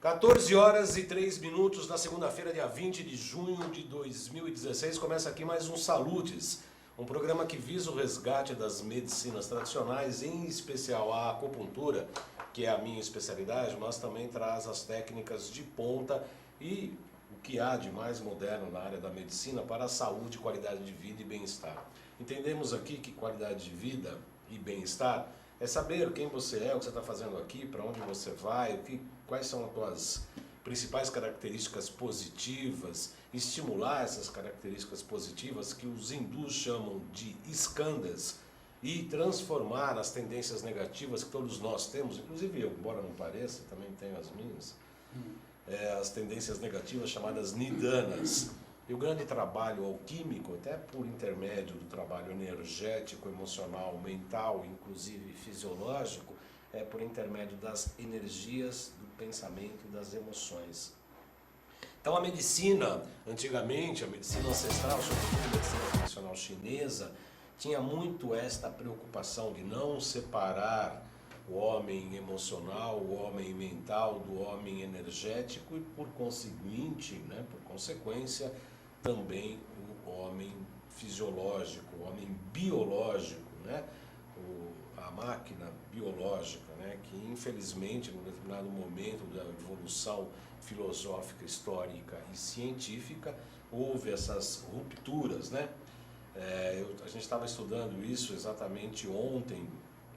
14 horas e 3 minutos na segunda-feira, dia 20 de junho de 2016, começa aqui mais um Saludes, um programa que visa o resgate das medicinas tradicionais, em especial a acupuntura, que é a minha especialidade, mas também traz as técnicas de ponta e o que há de mais moderno na área da medicina para a saúde, qualidade de vida e bem-estar. Entendemos aqui que qualidade de vida e bem-estar é saber quem você é, o que você está fazendo aqui, para onde você vai, quais são as suas principais características positivas, estimular essas características positivas que os hindus chamam de skandhas e transformar as tendências negativas que todos nós temos, inclusive eu, embora não pareça, também tenho as minhas, as tendências negativas chamadas nidanas. E o grande trabalho alquímico, até por intermédio do trabalho energético, emocional, mental, inclusive fisiológico, é por intermédio das energias do pensamento e das emoções. Então a medicina, antigamente, a medicina ancestral, sobretudo a medicina tradicional chinesa, tinha muito esta preocupação de não separar o homem emocional, o homem mental do homem energético e por conseguinte, por consequência, também o homem fisiológico, o homem biológico, a máquina biológica, que infelizmente, em um determinado momento da evolução filosófica, histórica e científica, houve essas rupturas. A gente estava estudando isso exatamente ontem,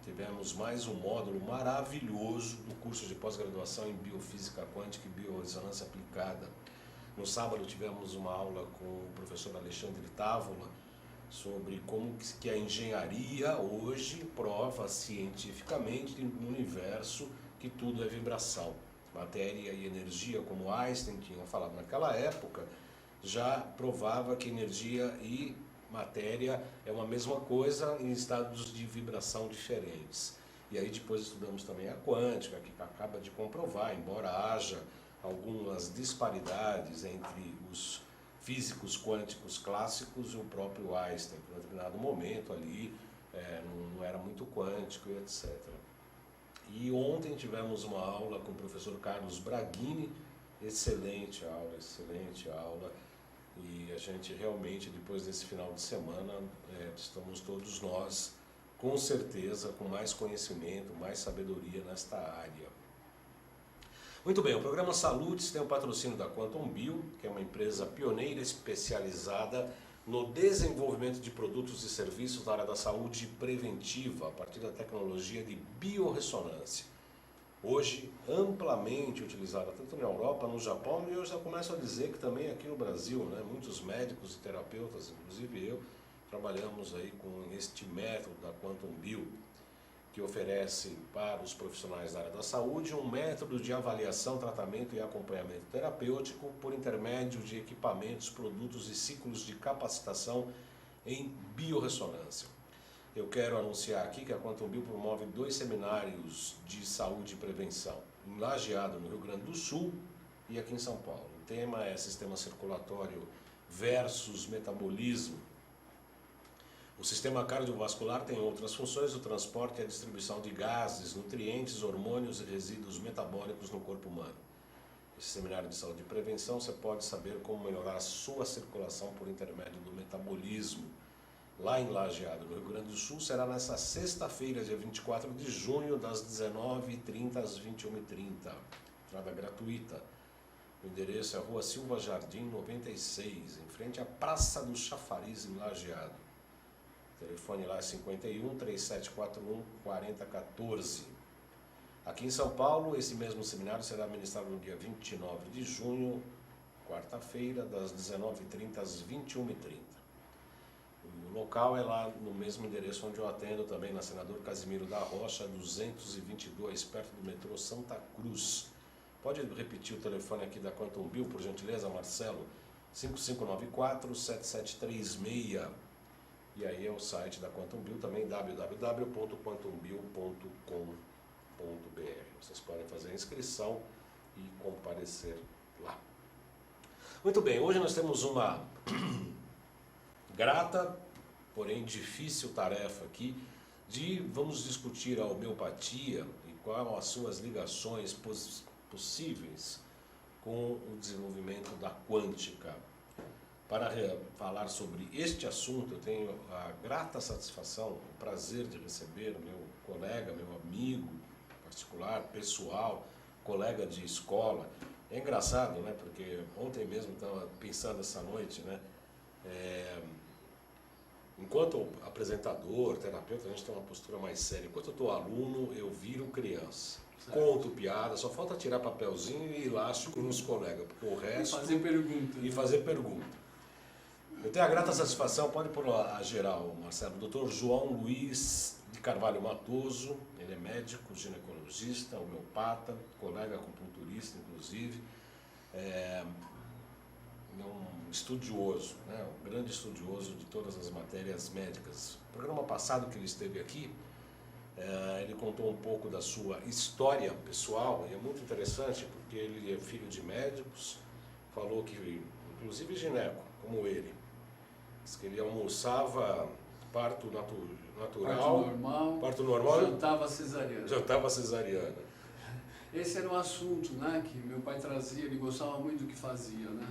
tivemos mais um módulo maravilhoso do curso de pós-graduação em Biofísica Quântica e Biorressonância Aplicada. No sábado tivemos uma aula com o professor Alexandre Távola sobre como que a engenharia hoje prova cientificamente no universo que tudo é vibração. Matéria e energia, como Einstein tinha falado naquela época, já provava que energia e matéria é uma mesma coisa em estados de vibração diferentes. E aí depois estudamos também a quântica, que acaba de comprovar, embora haja algumas disparidades entre os físicos quânticos clássicos e o próprio Einstein, que em determinado momento ali não era muito quântico e etc. E ontem tivemos uma aula com o professor Carlos Braghini, excelente aula, e a gente realmente, depois desse final de semana, estamos todos nós, com certeza, com mais conhecimento, mais sabedoria nesta área. Muito bem, o programa Saludes tem o patrocínio da Quantum Bio, que é uma empresa pioneira especializada no desenvolvimento de produtos e serviços na área da saúde preventiva, a partir da tecnologia de biorressonância. Hoje, amplamente utilizada tanto na Europa, no Japão, e eu já começo a dizer que também aqui no Brasil, muitos médicos e terapeutas, inclusive eu, trabalhamos aí com este método da Quantum Bio, que oferece para os profissionais da área da saúde um método de avaliação, tratamento e acompanhamento terapêutico por intermédio de equipamentos, produtos e ciclos de capacitação em biorressonância. Eu quero anunciar aqui que a Quantum Bio promove 2 seminários de saúde e prevenção, em Lajeado, no Rio Grande do Sul, e aqui em São Paulo. O tema é sistema circulatório versus metabolismo. O sistema cardiovascular tem outras funções, o transporte e a distribuição de gases, nutrientes, hormônios e resíduos metabólicos no corpo humano. Esse seminário de saúde e prevenção, você pode saber como melhorar a sua circulação por intermédio do metabolismo. Lá em Lajeado, no Rio Grande do Sul, será nesta sexta-feira, dia 24 de junho, das 19h30 às 21h30. Entrada gratuita. O endereço é Rua Silva Jardim 96, em frente à Praça do Chafariz, em Lajeado. O telefone lá é 51 3741 4014. Aqui em São Paulo, esse mesmo seminário será ministrado no dia 29 de junho, quarta-feira, das 19h30 às 21h30. O local é lá no mesmo endereço onde eu atendo também, na Senador Casimiro da Rocha, 222, perto do metrô Santa Cruz. Pode repetir o telefone aqui da Quantum Bio, por gentileza, Marcelo? 5594-7736. E aí é o site da Quantum Bio, também www.quantumbio.com.br. Vocês podem fazer a inscrição e comparecer lá. Muito bem, hoje nós temos uma grata, porém difícil tarefa aqui vamos discutir a homeopatia e quais as suas ligações possíveis com o desenvolvimento da quântica. Para falar sobre este assunto, eu tenho a grata satisfação, o prazer de receber o meu colega, meu amigo particular, pessoal, colega de escola. É engraçado, né? Porque ontem mesmo estava pensando essa noite, né? Enquanto apresentador, terapeuta, a gente tem uma postura mais séria. Enquanto eu estou aluno, eu viro criança. Certo. Conto piada, só falta tirar papelzinho e elástico nos colegas, porque o resto... E fazer pergunta. E fazer pergunta. Eu tenho a grata satisfação, pode pôr a geral, Marcelo, Dr. João Luiz de Carvalho Matoso, ele é médico, ginecologista, homeopata, colega acupunturista, inclusive, é um estudioso, né? Um grande estudioso de todas as matérias médicas. No programa passado que ele esteve aqui, ele contou um pouco da sua história pessoal, e é muito interessante porque ele é filho de médicos, falou que, inclusive gineco, como ele, diz que ele almoçava parto natural, parto normal, jantava cesariana. Esse era um assunto, né, que meu pai trazia, ele gostava muito do que fazia, né?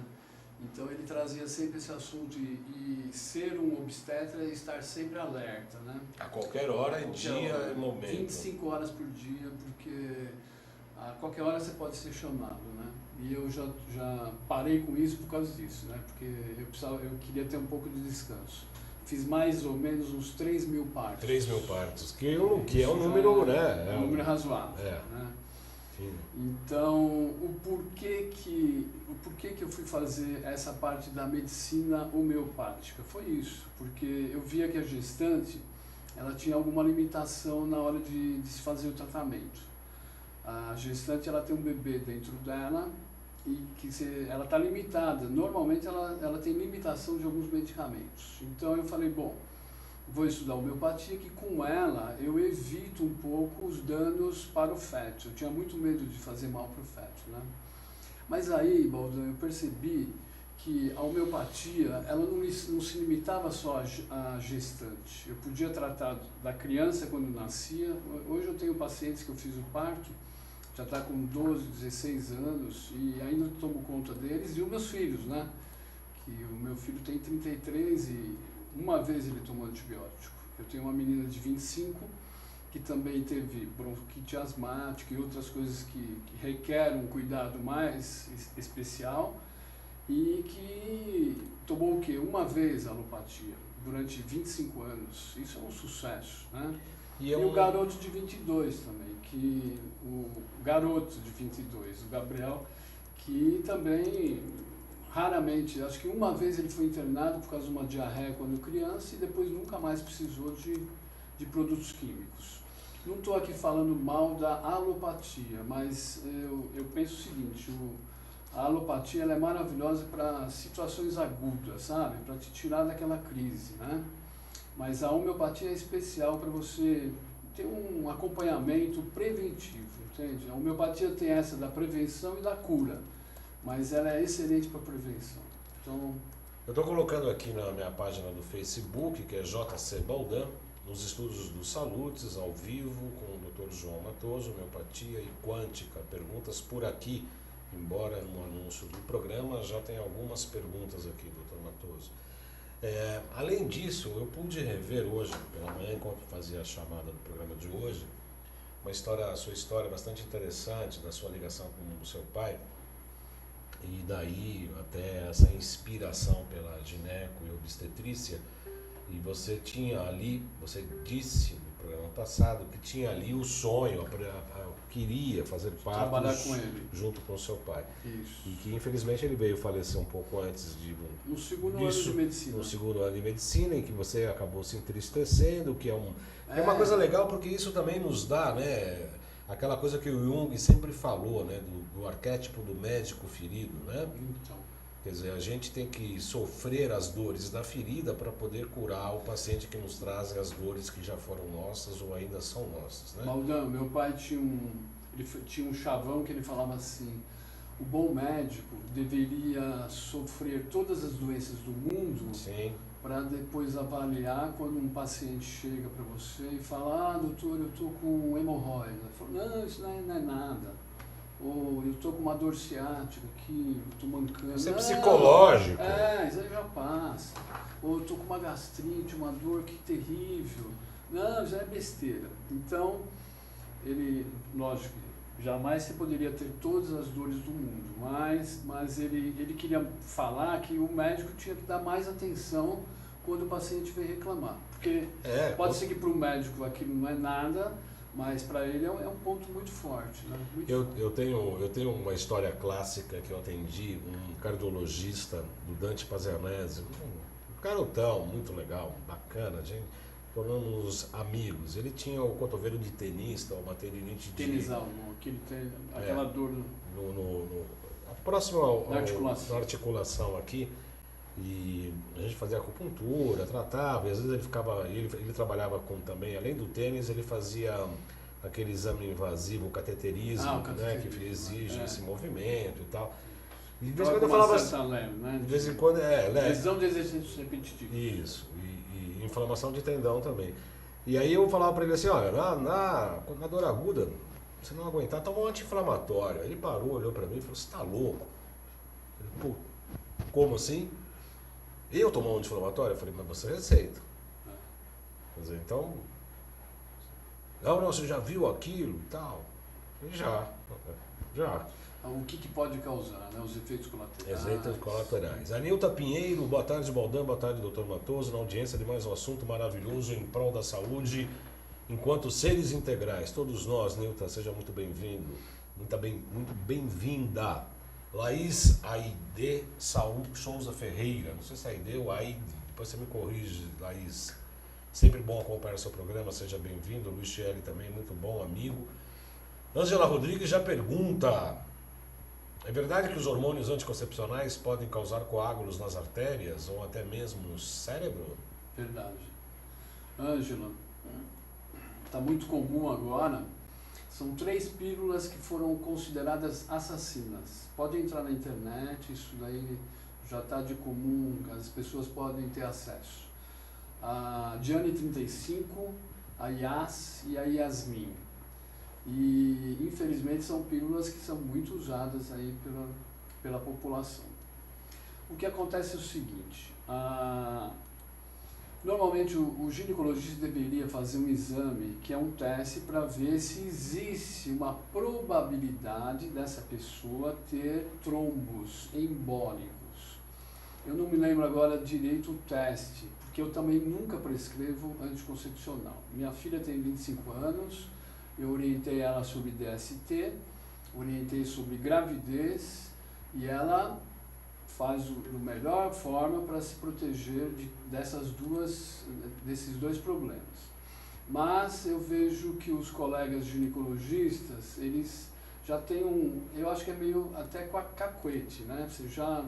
Então ele trazia sempre esse assunto e ser um obstetra é estar sempre alerta, né? A qualquer hora, dia e momento. 25 horas por dia, porque a qualquer hora você pode ser chamado, né? E eu já parei com isso por causa disso, né? Porque eu queria ter um pouco de descanso. Fiz mais ou menos uns 3.000 partos. 3.000 partos, que é um número, né? É um número razoável, né? Sim. Então, o porquê que eu fui fazer essa parte da medicina homeopática? Foi isso, porque eu via que a gestante, ela tinha alguma limitação na hora de se fazer o tratamento. A gestante, ela tem um bebê dentro dela e ela está limitada. Normalmente, ela tem limitação de alguns medicamentos. Então, eu falei, bom, vou estudar homeopatia, que com ela eu evito um pouco os danos para o feto. Eu tinha muito medo de fazer mal para o feto, né? Mas aí, Baldão, eu percebi que a homeopatia, ela não se limitava só à gestante. Eu podia tratar da criança quando nascia. Hoje eu tenho pacientes que eu fiz o parto, já está com 12, 16 anos e ainda tomo conta deles, e os meus filhos, né? Que o meu filho tem 33 e uma vez ele tomou antibiótico. Eu tenho uma menina de 25 que também teve bronquite asmática e outras coisas que requerem um cuidado mais especial e que tomou o quê? Uma vez a alopatia durante 25 anos. Isso é um sucesso, né? E o garoto de 22 também, que o garoto de 22, o Gabriel, que também raramente, acho que uma vez ele foi internado por causa de uma diarreia quando criança e depois nunca mais precisou de produtos químicos. Não estou aqui falando mal da alopatia, mas eu penso o seguinte, a alopatia ela é maravilhosa para situações agudas, sabe? Para te tirar daquela crise, né? Mas a homeopatia é especial para você ter um acompanhamento preventivo, entende? A homeopatia tem essa da prevenção e da cura, mas ela é excelente para prevenção. Então, eu estou colocando aqui na minha página do Facebook, que é JC Baldan, nos estudos do Salutes, ao vivo, com o Dr. João Matoso, homeopatia e quântica. Perguntas por aqui, embora no anúncio do programa já tem algumas perguntas aqui, Dr. Matoso. Além disso, eu pude rever hoje, pela manhã, enquanto fazia a chamada do programa de hoje, a sua história bastante interessante, da sua ligação com o seu pai, e daí até essa inspiração pela gineco e obstetrícia. E você tinha ali, você disse no programa passado que tinha ali o sonho, queria fazer trabalhar com ele, junto com o seu pai. Isso. E que infelizmente ele veio falecer um pouco antes no segundo ano de medicina. No segundo ano de medicina, em que você acabou se entristecendo, que é uma coisa legal, porque isso também nos dá, né, aquela coisa que o Jung sempre falou, né, do arquétipo do médico ferido, né? Então. Quer dizer, a gente tem que sofrer as dores da ferida para poder curar o paciente que nos trazem as dores que já foram nossas ou ainda são nossas, né? Baldão, meu pai tinha um chavão que ele falava assim, o bom médico deveria sofrer todas as doenças do mundo para depois avaliar quando um paciente chega para você e fala, doutor, eu estou com hemorroida. Ele fala, não, isso não é nada. ou eu estou com uma dor ciática aqui, eu estou mancando. Isso é psicológico. Isso aí já passa. Ou eu estou com uma gastrite, uma dor que terrível. Não, já é besteira. Então, ele, lógico, jamais você poderia ter todas as dores do mundo, mas ele queria falar que o médico tinha que dar mais atenção quando o paciente vem reclamar. Porque pode ser que para o médico aquilo não é nada, mas para ele é um ponto muito forte. Né? Eu tenho uma história clássica que eu atendi, um cardiologista do Dante Pazzanese, um garotão muito legal, bacana, gente, tornamos amigos. Ele tinha o cotovelo de tenista, uma tendinite de... Tenisal, aquela dor... Próximo da articulação aqui. E a gente fazia acupuntura, tratava, e às vezes ele trabalhava com também, além do tênis, ele fazia aquele exame invasivo, o cateterismo, né, que exige esse movimento e tal. E de vez em quando eu falava assim, né? de vez em quando lesão de exercícios repetitivos. Isso, e inflamação de tendão também. E aí eu falava para ele assim, olha, na dor aguda, se não aguentar, toma um anti-inflamatório. Ele parou, olhou para mim e falou, você tá louco? Eu falei, pô, como assim? Eu tomar um anti-inflamatório? Eu falei, mas você receita. Quer dizer, então... Não, você já viu aquilo e tal? Já. O que pode causar, né? Os efeitos colaterais. Efeitos colaterais. Anilta Pinheiro, boa tarde, Baldan, boa tarde, doutor Matoso, na audiência de mais um assunto maravilhoso em prol da saúde, enquanto seres integrais. Todos nós, Nilta, seja muito bem-vindo, muito bem-vinda. Laís Aide Souza Ferreira, não sei se é Aide ou Aide, depois você me corrige, Laís. Sempre bom acompanhar o seu programa, seja bem-vindo. Luiz Chieli também, muito bom amigo. Ângela Rodrigues já pergunta, é verdade que os hormônios anticoncepcionais podem causar coágulos nas artérias ou até mesmo no cérebro? Verdade. Ângela, está muito comum agora. São 3 pílulas que foram consideradas assassinas. Pode entrar na internet, isso daí já está de comum, as pessoas podem ter acesso. A Diane 35, a Yas e a Yasmin. E infelizmente são pílulas que são muito usadas aí pela população. O que acontece é o seguinte, normalmente o ginecologista deveria fazer um exame, que é um teste para ver se existe uma probabilidade dessa pessoa ter trombos embólicos. Eu não me lembro agora direito o teste, porque eu também nunca prescrevo anticoncepcional. Minha filha tem 25 anos, eu orientei ela sobre DST, orientei sobre gravidez e ela faz da melhor forma para se proteger desses dois problemas. Mas eu vejo que os colegas ginecologistas, eles já têm eu acho que é meio até cacuete, né? Você já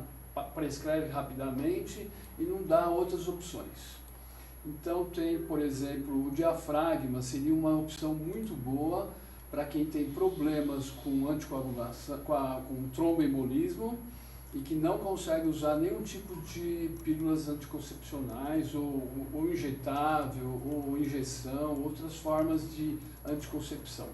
prescreve rapidamente e não dá outras opções. Então tem, por exemplo, o diafragma seria uma opção muito boa para quem tem problemas com anticoagulação, com tromboembolismo e que não consegue usar nenhum tipo de pílulas anticoncepcionais ou injetável ou injeção, outras formas de anticoncepção.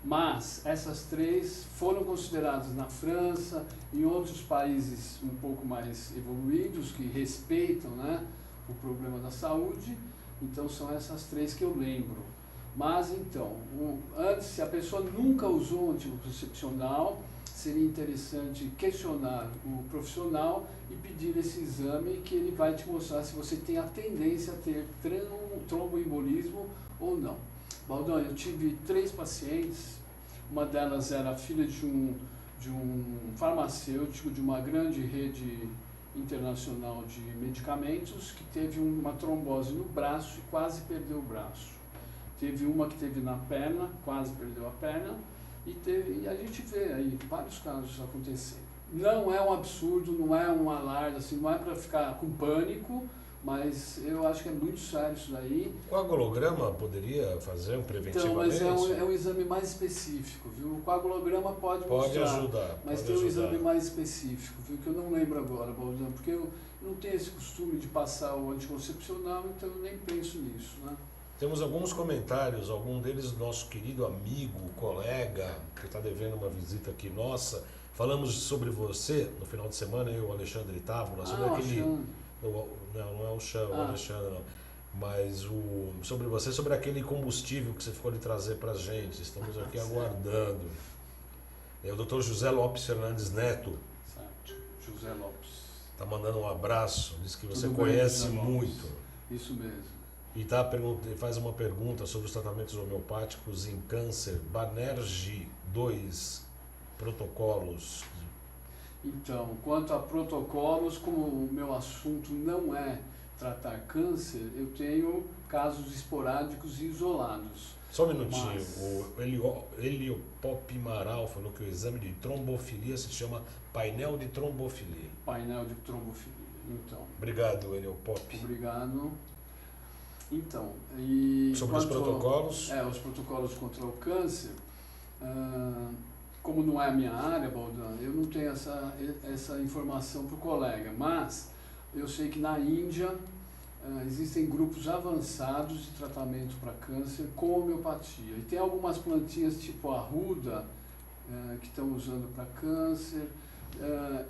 Mas essas 3 foram consideradas na França e em outros países um pouco mais evoluídos, que respeitam, né, o problema da saúde. Então são essas 3 que eu lembro. Mas então, antes, se a pessoa nunca usou anticoncepcional, seria interessante questionar o profissional e pedir esse exame que ele vai te mostrar se você tem a tendência a ter tromboembolismo ou não. Baldan, eu tive 3 pacientes, uma delas era filha de um farmacêutico de uma grande rede internacional de medicamentos que teve uma trombose no braço e quase perdeu o braço. Teve uma que teve na perna, quase perdeu a perna, e a gente vê aí vários casos acontecendo. Não é um absurdo, não é um alarde, assim, não é para ficar com pânico, mas eu acho que é muito sério isso daí. O coagulograma poderia fazer um preventivamente? Então, mas é um exame mais específico, viu? O coagulograma pode ajudar, mas tem um exame mais específico, viu? Que eu não lembro agora, Baldan, porque eu não tenho esse costume de passar o anticoncepcional, então eu nem penso nisso, né? Temos alguns comentários, algum deles nosso querido amigo, colega, que está devendo uma visita aqui nossa. Falamos sobre você no final de semana, eu e o Alexandre Távola, sobre aquele... Não é o Chão, o Alexandre não. Mas sobre você, sobre aquele combustível que você ficou de trazer para a gente. Estamos aqui aguardando. É o Dr. José Lopes Fernandes Neto. Certo, José Lopes. Está mandando um abraço, diz que você Tudo conhece bem, muito. Isso mesmo. E faz uma pergunta sobre os tratamentos homeopáticos em câncer, Banerjee 2 protocolos. Então, quanto a protocolos, como o meu assunto não é tratar câncer, eu tenho casos esporádicos e isolados. Só um minutinho, o Heliopop Maral falou que o exame de trombofilia se chama painel de trombofilia. Painel de trombofilia, então. Obrigado, Heliopop. Obrigado. Então, e sobre os protocolos? Os protocolos contra o câncer, como não é a minha área, Baldan, eu não tenho essa informação para o colega, mas eu sei que na Índia existem grupos avançados de tratamento para câncer com homeopatia. E tem algumas plantinhas tipo a arruda que estão usando para câncer.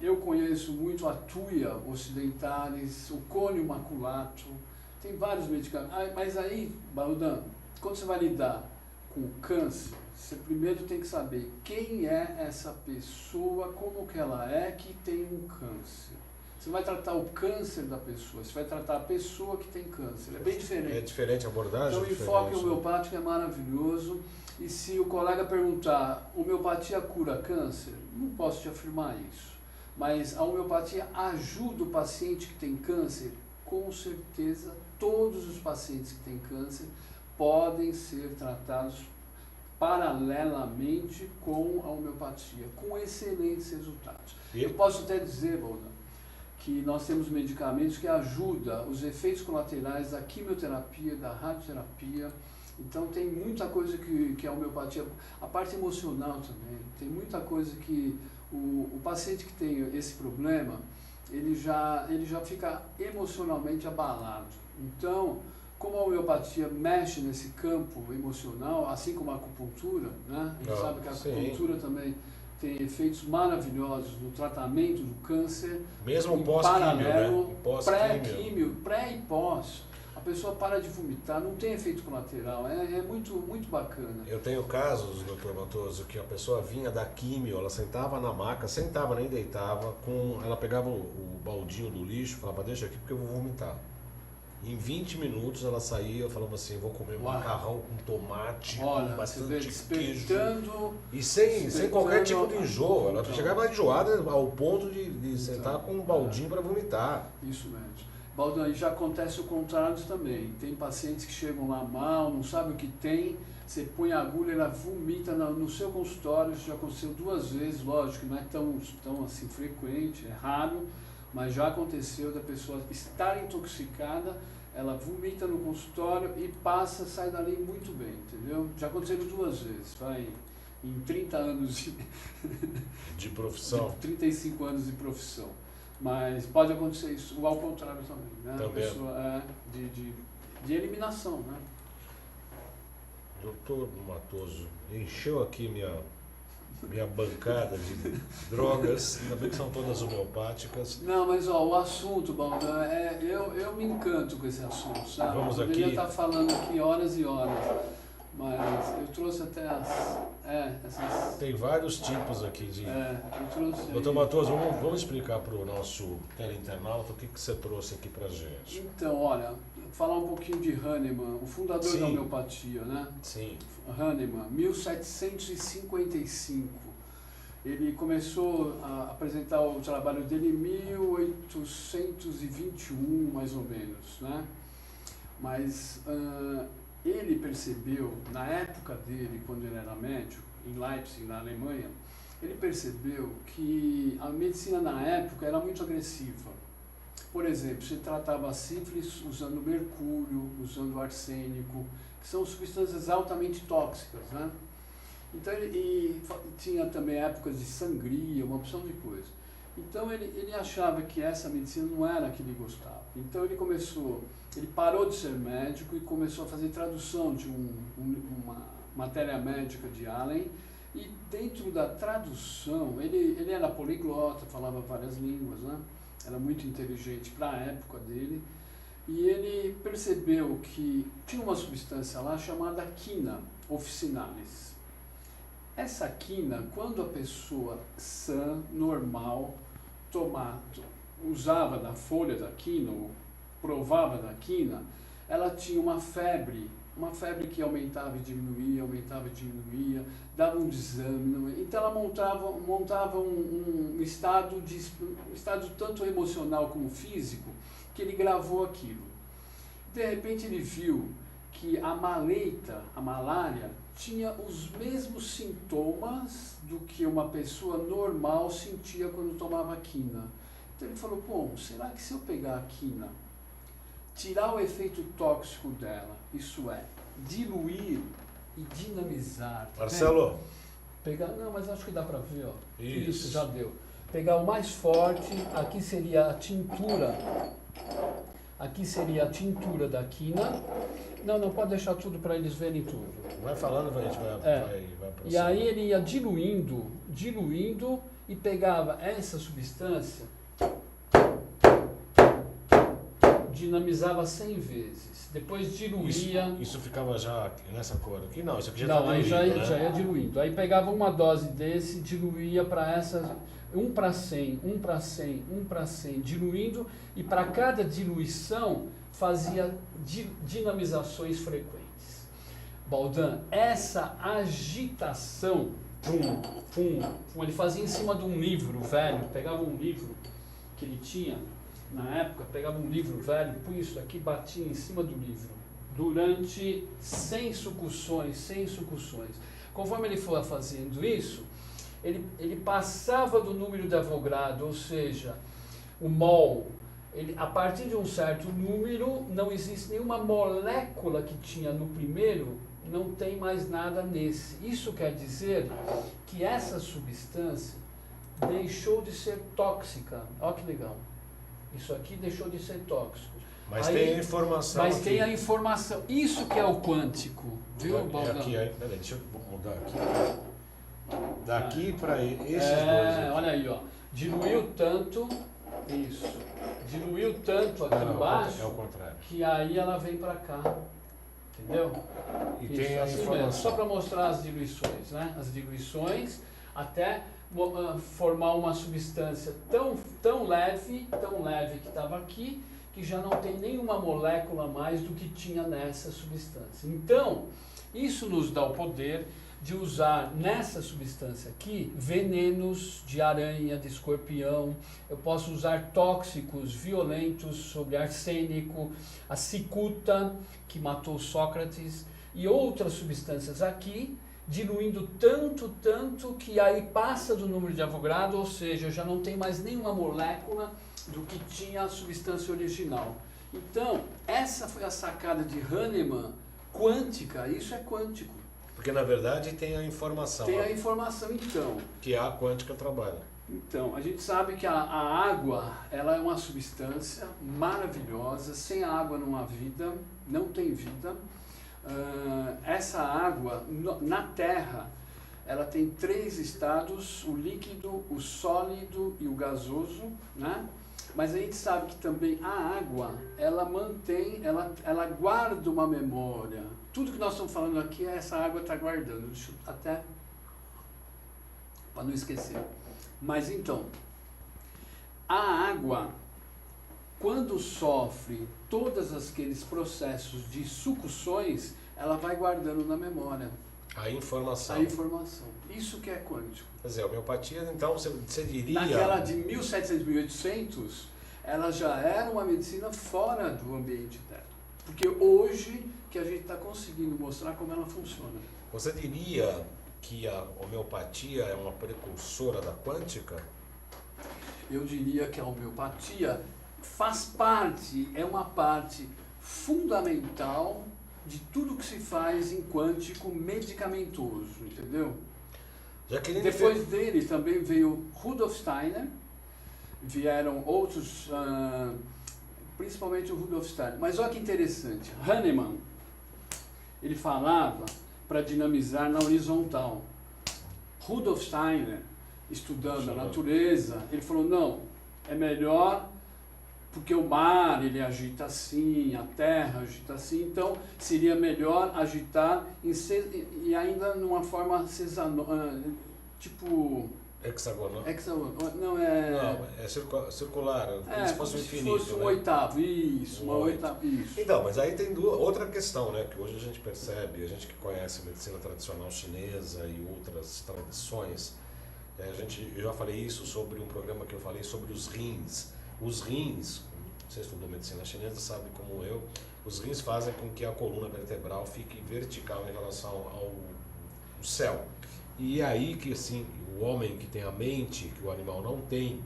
Eu conheço muito a tuia ocidentalis, o cônio maculato. Tem vários medicamentos. Mas aí, Baldan, quando você vai lidar com o câncer, você primeiro tem que saber quem é essa pessoa, como que ela é que tem um câncer. Você vai tratar o câncer da pessoa, você vai tratar a pessoa que tem câncer. É bem diferente. É diferente a abordagem? Então o enfoque homeopático é maravilhoso. E se o colega perguntar, homeopatia cura câncer? Não posso te afirmar isso. Mas a homeopatia ajuda o paciente que tem câncer? Com certeza, todos os pacientes que têm câncer podem ser tratados paralelamente com a homeopatia, com excelentes resultados. Eu posso até dizer, Baldan, que nós temos medicamentos que ajudam os efeitos colaterais da quimioterapia, da radioterapia. Então tem muita coisa que a homeopatia, a parte emocional também, tem muita coisa que o paciente que tem esse problema, ele já fica emocionalmente abalado. Então, como a homeopatia mexe nesse campo emocional, assim como a acupuntura, né? A gente sabe que a acupuntura também tem efeitos maravilhosos no tratamento do câncer. Mesmo pós-químio, né? Pré-químio, pré e pós. A pessoa para de vomitar, não tem efeito colateral, é muito, muito bacana. Eu tenho casos, doutor Matoso, que a pessoa vinha da químio, ela sentava na maca, sentava, nem deitava, ela pegava o baldinho do lixo, falava, deixa aqui porque eu vou vomitar. Em 20 minutos ela saía, falava assim, vou comer macarrão com tomate, com bastante queijo. E sem qualquer tipo de enjoo. Ela chegava enjoada ao ponto de sentar com um baldinho para vomitar. Isso mesmo. Baldan, já acontece o contrário também. Tem pacientes que chegam lá mal, não sabem o que tem, você põe a agulha, ela vomita no seu consultório. Isso já aconteceu 2 vezes, lógico, não é tão assim frequente, é raro, mas já aconteceu da pessoa estar intoxicada, ela vomita no consultório e sai dali muito bem, entendeu? Já aconteceu 2 vezes, em 30 anos de profissão. 35 anos de profissão. Mas pode acontecer isso, ao contrário também, né? Também. A pessoa de eliminação, né? Doutor Matoso, encheu aqui minha bancada de drogas, ainda bem que são todas homeopáticas. Não, mas o assunto, Baldan, eu me encanto com esse assunto, sabe? Vamos eu aqui. poderia estar falando aqui horas e horas, mas eu trouxe até essas... Tem vários tipos aqui de... eu trouxe... Doutor Matoso, vamos explicar para o nosso teleinternauta o que você trouxe aqui para a gente. Então, olha, falar um pouquinho de Hahnemann, o fundador da homeopatia, né? Sim. Hahnemann, 1755. Ele começou a apresentar o trabalho dele em 1821, mais ou menos, né? Mas ele percebeu, na época dele, quando ele era médico, em Leipzig, na Alemanha, ele percebeu que a medicina na época era muito agressiva. Por exemplo, você tratava a sífilis usando mercúrio, usando arsênico, que são substâncias altamente tóxicas, né? Então, e tinha também épocas de sangria, uma opção de coisa. Então ele achava que essa medicina não era a que ele gostava. Então ele parou de ser médico e começou a fazer tradução de uma matéria médica de Allen. E dentro da tradução, ele era poliglota, falava várias línguas, né? Era muito inteligente para a época dele. E ele percebeu que tinha uma substância lá chamada quina officinalis. Essa quina, quando a pessoa sã, normal, usava da folha da quina, ou provava da quina, ela tinha uma febre que aumentava e diminuía, dava um desânimo. Então ela montava um estado tanto emocional como físico, que ele gravou aquilo. De repente ele viu que a malária, tinha os mesmos sintomas do que uma pessoa normal sentia quando tomava quina. Então ele falou, bom, será que se eu pegar a quina, tirar o efeito tóxico dela, isso é, diluir e dinamizar... Marcelo? Não, mas acho que dá para ver, ó. Isso, já deu. Pegar o mais forte, aqui seria a tintura. Aqui seria a tintura da quina. Não, pode deixar tudo para eles verem tudo. Vai falando, a gente vai E aí ele ia diluindo e pegava essa substância, dinamizava 100 vezes. Depois diluía... Isso ficava já nessa cor aqui? Não, isso aqui já Não, aí já né? ia diluindo. Aí pegava uma dose desse, diluía para essas... 1 para 100, 1 para 100, 1 para 100, diluindo, e para cada diluição fazia dinamizações frequentes. Baldan, essa agitação, ele fazia em cima de um livro velho, pegava um livro que ele tinha, na época, pegava um livro velho, punha isso aqui, batia em cima do livro, durante 100 sucções. Conforme ele foi fazendo isso, ele passava do número de Avogadro, ou seja, o mol. A partir de um certo número, não existe nenhuma molécula que tinha no primeiro, não tem mais nada nesse. Isso quer dizer que essa substância deixou de ser tóxica. Olha que legal. Isso aqui deixou de ser tóxico. Mas tem a informação. Mas aqui. tem a informação. Isso que é o quântico. Viu, Baldan? Peraí, deixa eu mudar aqui. Daqui para esses dois aqui. Olha aí, ó. Diluiu tanto, isso. Diluiu tanto aqui embaixo, é o contrário. que aí ela vem para cá. Entendeu? E isso, tem a assim informação. mesmo, só para mostrar as diluições, né? As diluições até formar uma substância tão leve que estava aqui, que já não tem nenhuma molécula mais do que tinha nessa substância. Então, isso nos dá o poder de usar nessa substância aqui venenos de aranha, de escorpião. Eu posso usar tóxicos violentos sobre arsênico, a cicuta, que matou Sócrates, e outras substâncias aqui, diluindo tanto que aí passa do número de Avogadro, ou seja, já não tem mais nenhuma molécula do que tinha a substância original. Então, essa foi a sacada de Hahnemann, quântica, isso é quântico. Porque na verdade tem a informação. Tem a informação, então. Que a quântica trabalha. Então, a gente sabe que a água, ela é uma substância maravilhosa. Sem a água não há vida, não tem vida. Essa água, na Terra, ela tem 3 estados, o líquido, o sólido e o gasoso, né? Mas a gente sabe que também a água, ela mantém, ela guarda uma memória. Tudo que nós estamos falando aqui, essa água está guardando, deixa eu até para não esquecer. Mas então, a água, quando sofre todos aqueles processos de sucções, ela vai guardando na memória. A informação. A informação. Isso que é quântico. Quer dizer, a homeopatia, então, você diria... Naquela de 1700, 1800, ela já era uma medicina fora do ambiente dela. Porque hoje que a gente está conseguindo mostrar como ela funciona. Você diria que a homeopatia é uma precursora da quântica? Eu diria que a homeopatia faz parte, é uma parte fundamental de tudo que se faz em quântico medicamentoso, entendeu? Jaqueline Depois dele também veio Rudolf Steiner, vieram outros, principalmente o Rudolf Steiner. Mas olha que interessante, Hahnemann, ele falava para dinamizar na horizontal. Rudolf Steiner, estudando a natureza, ele falou, não, é melhor porque o mar ele agita assim, a terra agita assim, então seria melhor agitar e ainda numa forma tipo... Hexagonal. Não, é... Não, é circular, como se fosse um infinito. Se fosse um oitavo, isso, uma oitava, isso. Então, mas aí tem outra questão, né, que hoje a gente percebe, a gente que conhece a medicina tradicional chinesa e outras tradições, eu já falei isso sobre um programa que eu falei sobre os rins. Os rins, você estudou medicina chinesa, sabe como eu, os rins fazem com que a coluna vertebral fique vertical em relação ao céu. E é aí que, assim, o homem que tem a mente, que o animal não tem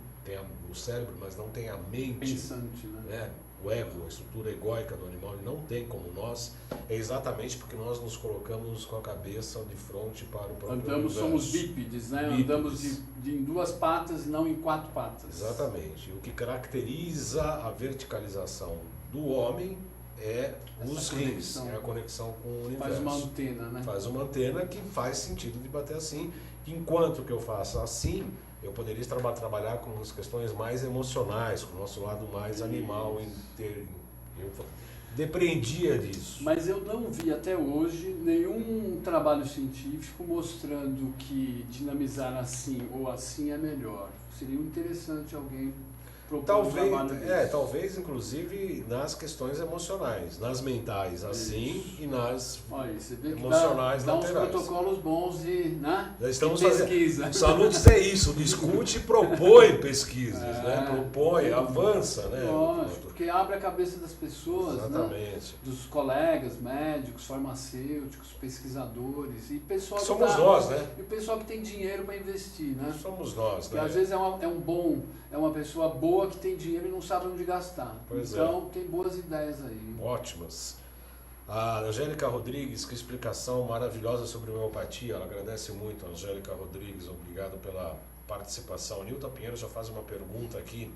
o cérebro, mas não tem a mente. Pensante, né? O ego, a estrutura egóica do animal, ele não tem como nós, é exatamente porque nós nos colocamos com a cabeça de frente para o próprio universo. Somos bípedes, né? Bípedes. Andamos em duas patas e não em quatro patas. Exatamente. O que caracteriza a verticalização do homem é os rins, é a conexão com o universo. Faz uma antena, né? Faz uma antena que faz sentido de bater assim. Enquanto que eu faço assim, eu poderia trabalhar com as questões mais emocionais, com o nosso lado mais animal. Eu depreendia disso. Mas eu não vi até hoje nenhum trabalho científico mostrando que dinamizar assim ou assim é melhor. Seria interessante alguém propor um trabalho desse. Talvez inclusive nas questões emocionais, nas mentais assim. Isso. E nas você vê que emocionais dá laterais. Uns protocolos bons de pesquisa. Os alunos é isso, discute e propõe pesquisas, né? Propõe, avança, né? Lógico, porque abre a cabeça das pessoas, exatamente. Né? Dos colegas, médicos, farmacêuticos, pesquisadores e pessoal que somos nós, né? E o pessoal que tem dinheiro para investir, né? Somos nós, porque né? Às vezes é uma pessoa boa que tem dinheiro e não sabe onde gastar. Então tem boas ideias aí. Ótimas. A Angélica Rodrigues, que explicação maravilhosa sobre homeopatia. Ela agradece muito, Angélica Rodrigues, obrigado pela participação. Nilton Pinheiro já faz uma pergunta aqui.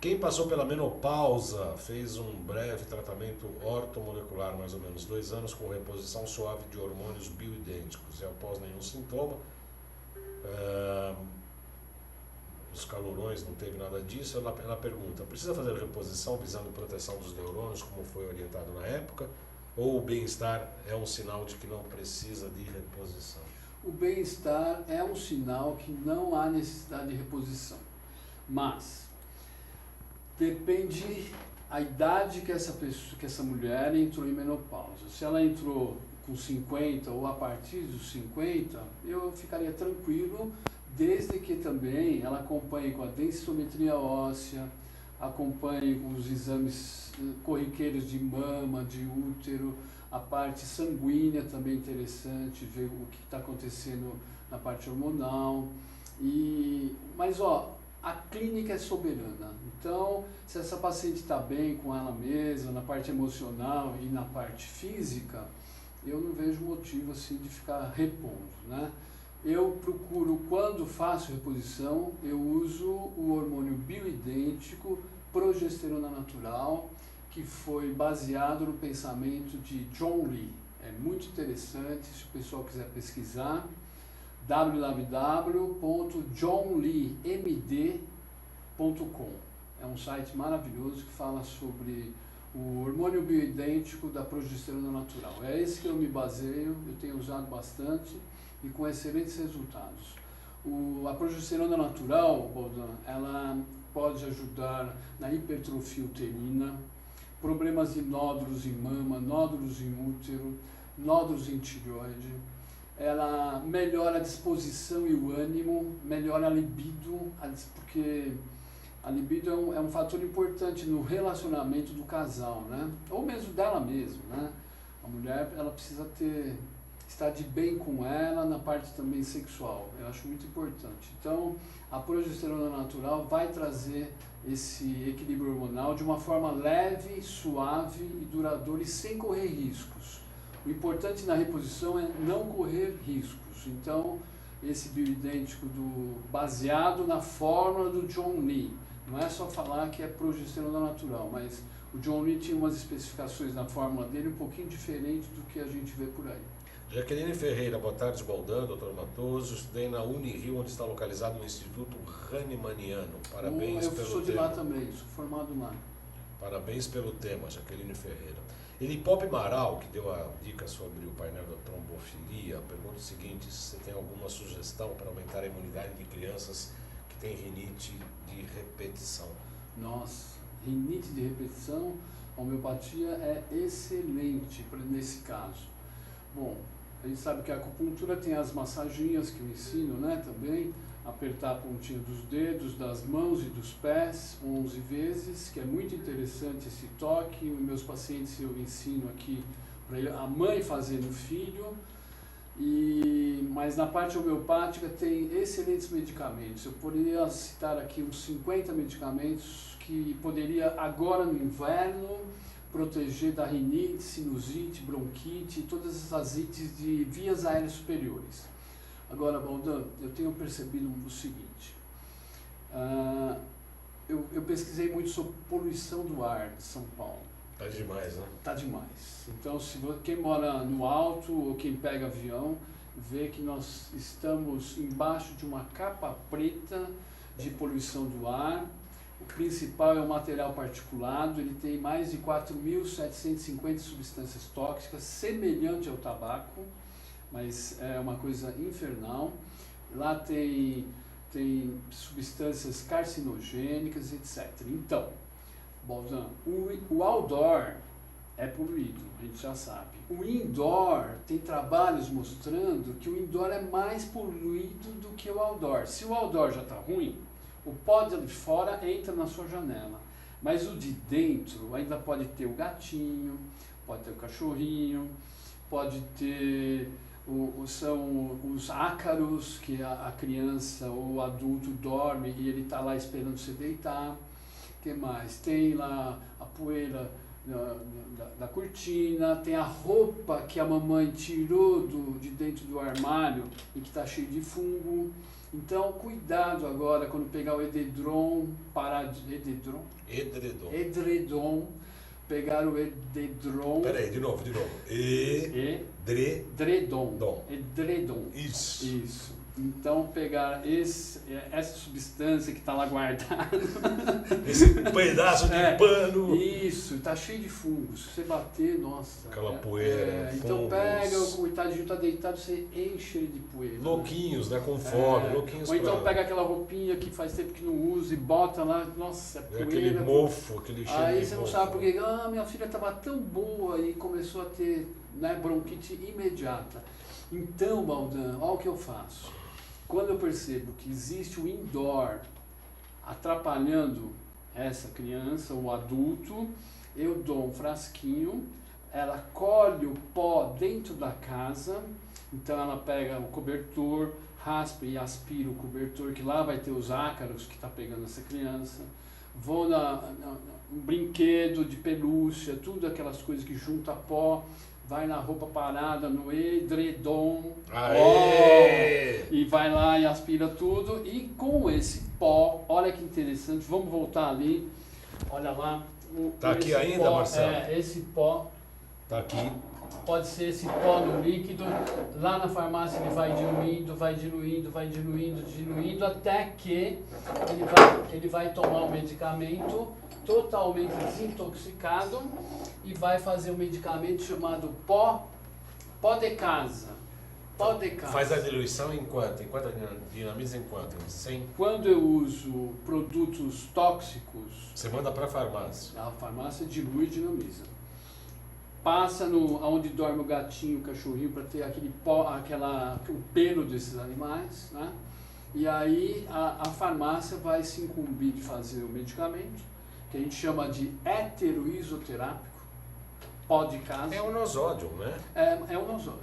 Quem passou pela menopausa fez um breve tratamento ortomolecular, mais ou menos 2 anos, com reposição suave de hormônios bioidênticos e após nenhum sintoma. Os calorões, não teve nada disso. Ela pergunta, precisa fazer reposição visando proteção dos neurônios, como foi orientado na época, ou o bem-estar é um sinal de que não precisa de reposição? O bem-estar é um sinal que não há necessidade de reposição, mas depende a idade que essa mulher entrou em menopausa. Se ela entrou com 50 ou a partir dos 50, eu ficaria tranquilo, desde que também ela acompanhe com a densitometria óssea, acompanhe com os exames corriqueiros de mama, de útero, a parte sanguínea também interessante, ver o que está acontecendo na parte hormonal. Mas a clínica é soberana, então se essa paciente está bem com ela mesma, na parte emocional e na parte física, eu não vejo motivo assim de ficar repondo, né? Eu procuro, quando faço reposição, eu uso o hormônio bioidêntico, progesterona natural, que foi baseado no pensamento de John Lee. É muito interessante, se o pessoal quiser pesquisar, www.johnleemd.com. É um site maravilhoso que fala sobre o hormônio bioidêntico da progesterona natural. É esse que eu me baseio, eu tenho usado bastante e com excelentes resultados. A progesterona natural, Baldan, ela pode ajudar na hipertrofia uterina, problemas de nódulos em mama, nódulos em útero, nódulos em tireoide. Ela melhora a disposição e o ânimo, melhora a libido, porque a libido é um fator importante no relacionamento do casal, né? Ou mesmo dela mesma, né? A mulher, ela precisa estar de bem com ela na parte também sexual. Eu acho muito importante. Então, a progesterona natural vai trazer esse equilíbrio hormonal de uma forma leve, suave e duradoura e sem correr riscos. O importante na reposição é não correr riscos. Então, esse bioidêntico baseado na fórmula do John Lee. Não é só falar que é progesterona natural, mas o John Lee tinha umas especificações na fórmula dele um pouquinho diferente do que a gente vê por aí. Jaqueline Ferreira, boa tarde, Baldan, doutor Matoso. Estudei na Unirio, onde está localizado o Instituto Hahnemanniano. Parabéns Eu pelo sou de tema. lá também, sou formado lá. Parabéns pelo tema, Jaqueline Ferreira. Elipope Maral, que deu a dica sobre o painel da trombofilia, pergunta o seguinte: se você tem alguma sugestão para aumentar a imunidade de crianças que têm rinite de repetição? Nossa, rinite de repetição, a homeopatia é excelente nesse caso. Bom, a gente sabe que a acupuntura tem as massaginhas que eu ensino, né, também, apertar a pontinha dos dedos, das mãos e dos pés 11 vezes, que é muito interessante esse toque. Os meus pacientes eu ensino aqui para a mãe fazer no filho. Mas na parte homeopática tem excelentes medicamentos. Eu poderia citar aqui uns 50 medicamentos que poderia agora no inverno proteger da rinite, sinusite, bronquite e todas essas ites de vias aéreas superiores. Agora, Baldan, eu tenho percebido o seguinte, eu pesquisei muito sobre poluição do ar de São Paulo. Tá demais, né? Tá demais. Então, quem mora no alto ou quem pega avião, vê que nós estamos embaixo de uma capa preta de poluição do ar. O principal é o material particulado, ele tem mais de 4.750 substâncias tóxicas, semelhante ao tabaco, mas é uma coisa infernal. Lá tem substâncias carcinogênicas, etc. Então, Baldan, o outdoor é poluído, a gente já sabe. O indoor, tem trabalhos mostrando que o indoor é mais poluído do que o outdoor. Se o outdoor já está ruim, o pó de fora entra na sua janela. Mas o de dentro ainda pode ter o gatinho, pode ter o cachorrinho, pode ter são os ácaros que a criança ou o adulto dorme e ele está lá esperando você deitar. O que mais? Tem lá a poeira da cortina, tem a roupa que a mamãe tirou de dentro do armário e que está cheio de fungo. Então, cuidado agora quando pegar o edredom, edredom, pegar o edredom. Peraí, de novo. Edredom. Isso. Então, pegar essa substância que está lá guardada. Esse pedaço de pano. Isso, está cheio de fungos. Se você bater, nossa. Aquela poeira. Então, pega, o coitadinho está deitado, você enche ele de poeira. Louquinhos, né? Com fome. Louquinhos ou então, pega aquela roupinha que faz tempo que não usa e bota lá. Nossa, poeira. Aquele mofo, aquele cheiro. Aí você não sabe porque. Minha filha estava tão boa e começou a ter, né, bronquite imediata. Então, Baldan, olha o que eu faço. Quando eu percebo que existe o indoor atrapalhando essa criança, o adulto, eu dou um frasquinho, ela colhe o pó dentro da casa, então ela pega o cobertor, raspa e aspira o cobertor, que lá vai ter os ácaros que está pegando essa criança. Vou um brinquedo de pelúcia, tudo aquelas coisas que junta pó. Vai na roupa parada, no edredom, e vai lá e aspira tudo. E com esse pó, olha que interessante, vamos voltar ali, olha lá. Tá aqui ainda, pó, Marcelo? Esse pó. Tá aqui. Pode ser esse pó no líquido. Lá na farmácia ele vai diluindo, até que ele vai tomar o medicamento totalmente desintoxicado e vai fazer um medicamento chamado pó de casa. Pó de casa. Faz a diluição em quanto? Dinamiza em quanto? Em 100? Quando eu uso produtos tóxicos, você manda para a farmácia. A farmácia dilui e dinamiza. Passa onde dorme o gatinho, o cachorrinho, para ter aquele pó, o pelo desses animais, né? E aí a farmácia vai se incumbir de fazer o medicamento, que a gente chama de heteroisoterápico, pó de casa. É o nosódio, né? É um nosódio.